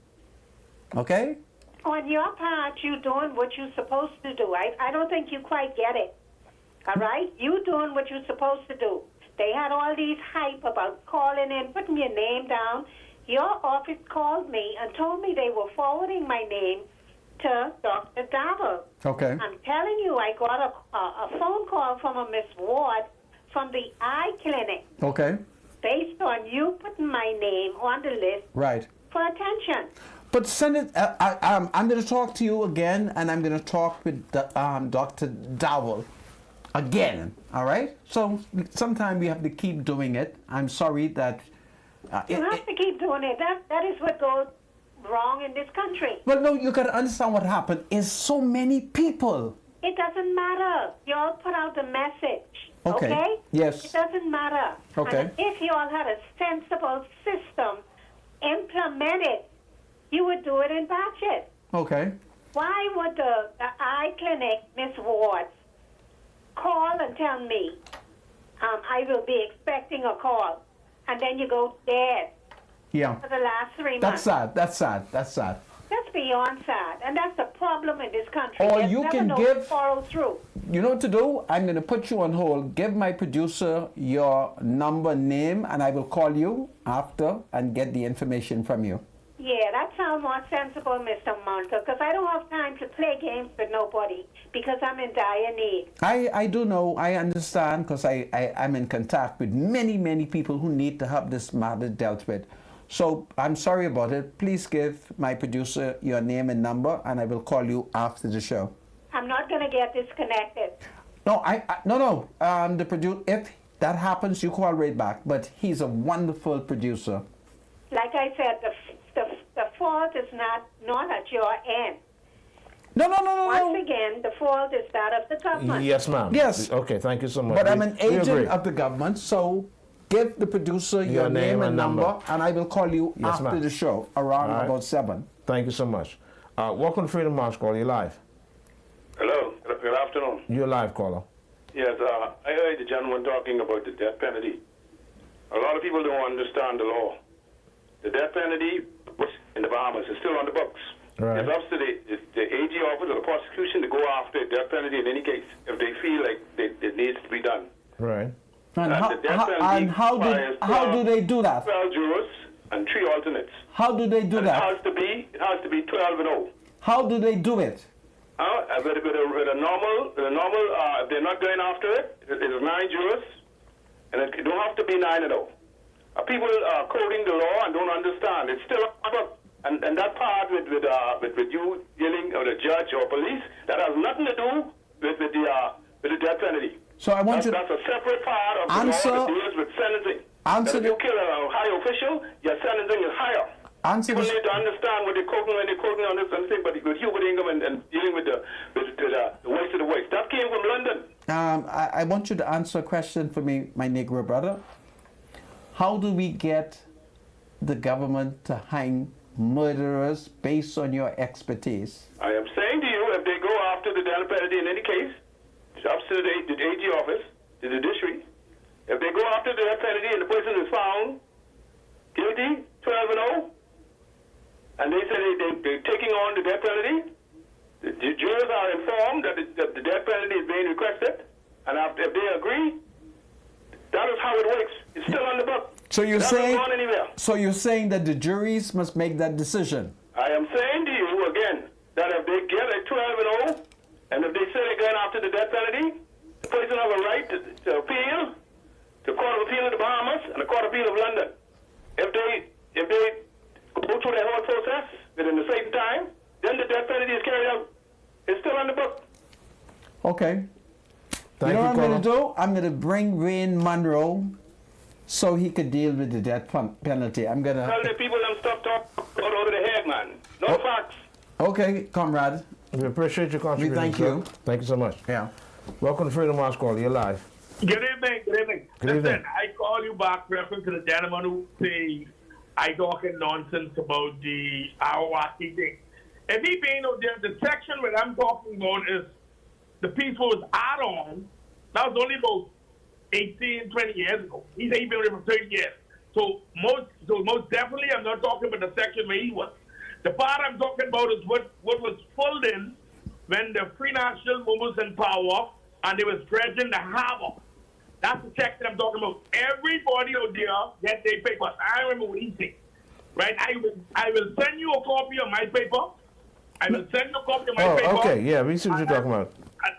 Okay? On your part, you doing what you're supposed to do. I don't think you quite get it. All right? You doing what you're supposed to do. They had all these hype about calling in, putting your name down. Your office called me and told me they were forwarding my name to Dr. Dowell. Okay. I'm telling you, I got a phone call from a Miss Ward from the eye clinic Okay. based on you putting my name on the list Right. for attention. But send it. I'm going to talk to you again, and I'm going to talk with Dr. Dowell again. All right. So sometimes we have to keep doing it. I'm sorry that. You have to keep doing it. That is what goes wrong in this country. Well, no, you got to understand what happened. Is so many people. It doesn't matter. You all put out the message. Okay. Yes. It doesn't matter. Okay. And if you all had a sensible system implemented, you would do it in batches. Okay. Why would the eye clinic, Miss Ward, call and tell me I will be expecting a call, and then you go dead Yeah. for the last 3 That's months? That's sad. That's beyond sad, and that's the problem in this country. Or There's you never can no give- follow through. You know what to do? I'm going to put you on hold. Give my producer your number, name, and I will call you after and get the information from you. Yeah, that sounds more sensible, Mr. Monta, because I don't have time to play games with nobody because I'm in dire need. I do know, I understand, because I'm in contact with many people who need to have this matter dealt with. So I'm sorry about it. Please give my producer your name and number, and I will call you after the show. I'm not going to get disconnected. No, no. The if that happens, you call right back. But he's a wonderful producer. Like I said, the fault is not at your end. No. Once again, the fault is that of the government. Yes, ma'am. Yes. Okay, thank you so much. But I'm an We agent agree. of the government, so give the producer your name and number, and I will call you Yes, after ma'am. the show around All right. about 7. Thank you so much. Welcome to Freedom March, caller. You're live. Hello. Good afternoon. You're live, caller. Yes, I heard the gentleman talking about the death penalty. A lot of people don't understand the law. The death penalty in the Bahamas is still on the books. Right. It's up to the AG office or the prosecution to go after death penalty in any case if they feel like it needs to be done. Right. And, how do they do that? 12 jurors and 3 alternates. How do they do And that? It has to be 12 and 0. How do they do it? With a normal, if they're not going after it, it is 9 jurors, and it don't have to be 9 and 0. People are quoting the law and don't understand. It's still up, and that part with you dealing with a judge or police, that has nothing to do with the death penalty. So I want That's a separate part of the law that deals with sentencing. If you kill a high official, your sentencing is higher. People need to understand what they're quoting when they're quoting on this and thing, but with Hubert Ingham and dealing with the waste of the waste. That came from London. I want you to answer a question for me, my Negro brother. How do we get the government to hang murderers based on your expertise? I am saying to you, if they go after the death penalty in any case, it's up to the AG office, the judiciary. If they go after the death penalty and the person is found guilty, 12 and 0, and they say they're taking on the death penalty, the jurors are informed that the death penalty is being requested, and if they agree, that is how it works. It's still on the book. So you're saying that the juries must make that decision? I am saying to you again that if they get a 12 and 0, and if they say they're going after the death penalty, the person has a right to appeal to Court of Appeal of the Bahamas and the Court of Appeal of London. If they go through the whole process within the same time, then the death penalty is carried out. It's still on the book. Okay. You know what I'm going to do? I'm going to bring Wayne Monroe so he could deal with the death penalty. I'm going to... Tell the people them stop talking over the head, man. No facts. Okay, comrade. We appreciate your contribution. Thank you. Thank you so much. Yeah. Welcome to Freedom Watch Call. You're live. Good evening. Good evening. Listen, I call you back reference to the gentleman who say I talking nonsense about the Awaki thing. If he being out there, the section where I'm talking about is the piece was add-on. That was only about 18, 20 years ago. He said he's been there for 30 years. So most definitely I'm not talking about the section where he was. The part I'm talking about is what was filled in when the Free National Movement was in power and they was dredging the harbor. That's the section I'm talking about. Everybody out there get their papers. I remember what he said. Right? I will send you a copy of my paper. I will send you a copy of my paper. Oh, okay. Yeah, we see what you're talking about.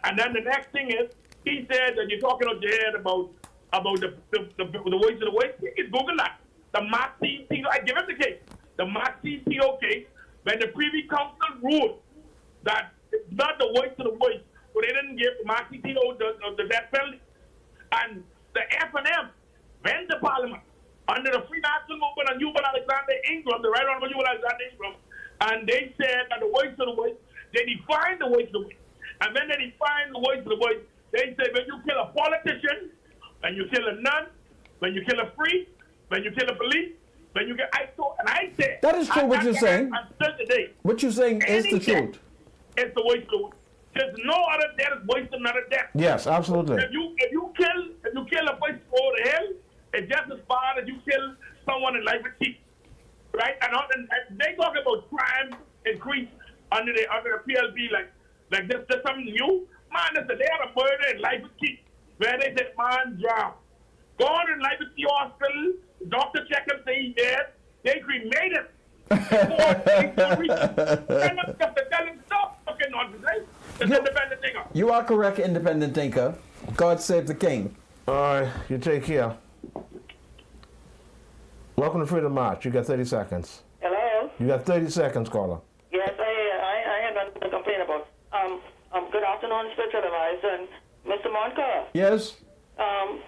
And then the next thing is, he said that you're talking out your head about the waste of the waste. It's Google that. The Maxine Tito, I give him the case. The Maxine Tito case, when the Privy Council ruled that it's not the waste of the waste, so they didn't give Maxine Tito the death penalty. And the F&M went to Parliament under the Free National Movement and Hubert Alexander Ingram, the Right Honorable Hubert Alexander Ingram, and they said that the waste of the waste, they defined the waste of the waste. And when they defined the waste of the waste, they said when you kill a politician, when you kill a nun, when you kill a priest, when you kill a police, when you get I said that is true. What you're saying? Today, what you're saying is the truth. It's the waste of the waste. There's no other death is waste another death. Yes, absolutely. If you kill a person over the hell, it's just as bad as you kill someone in life with teeth, right? And they talk about crime increase under the PLP like this. There's something new, man. Listen, they had a murder in life with teeth where they said man drowned. Gone in life with the hospital. Doctor check him, say he's dead. They cremated him. You are correct, independent thinker. God save the king. All right, you take care. Welcome to Freedom March. You got 30 seconds. Hello? You got 30 seconds, caller. Yes, I have nothing to complain about. Good afternoon, spiritual advisor, and Mr. Monica. Yes?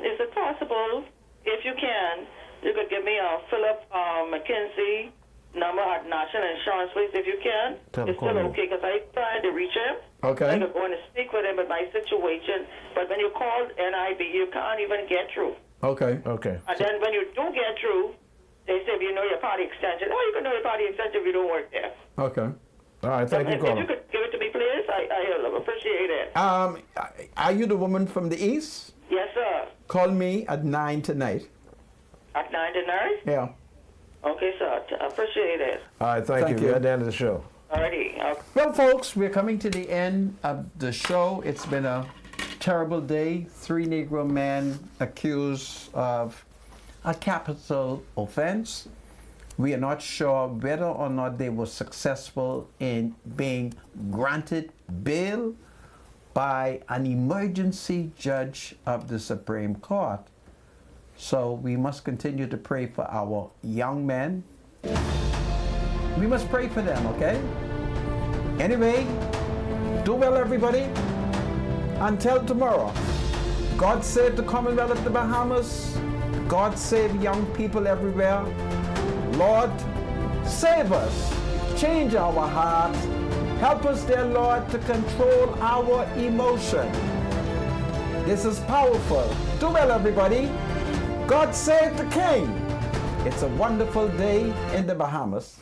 Is it possible, if you can, you could give me a Philip McKinsey number at National Insurance, please, if you can. It's still okay, because I tried to reach him. Okay. I could go and speak with him about my situation, but when you call NIB, you can't even get through. Okay. Okay. And then when you do get through, they say, you know your party extension. Oh, you can know your party extension if you don't work there. Okay. All right, thank you, If caller. you could give it to me, please, I appreciate it. Are you the woman from the east? Yes, sir. Call me at 9 tonight. At 99? Yeah. Okay, sir. I appreciate it. All right, thank you. you. We're at the end of the show. Alrighty. Okay. Well, folks, we're coming to the end of the show. It's been a terrible day. 3 Negro men accused of a capital offense. We are not sure whether or not they were successful in being granted bail by an emergency judge of the Supreme Court. So we must continue to pray for our young men. We must pray for them, okay? Anyway, do well, everybody. Until tomorrow, God save the Commonwealth of the Bahamas. God save young people everywhere. Lord, save us. Change our hearts. Help us, dear Lord, to control our emotion. This is powerful. Do well, everybody. God save the King. It's a wonderful day in the Bahamas.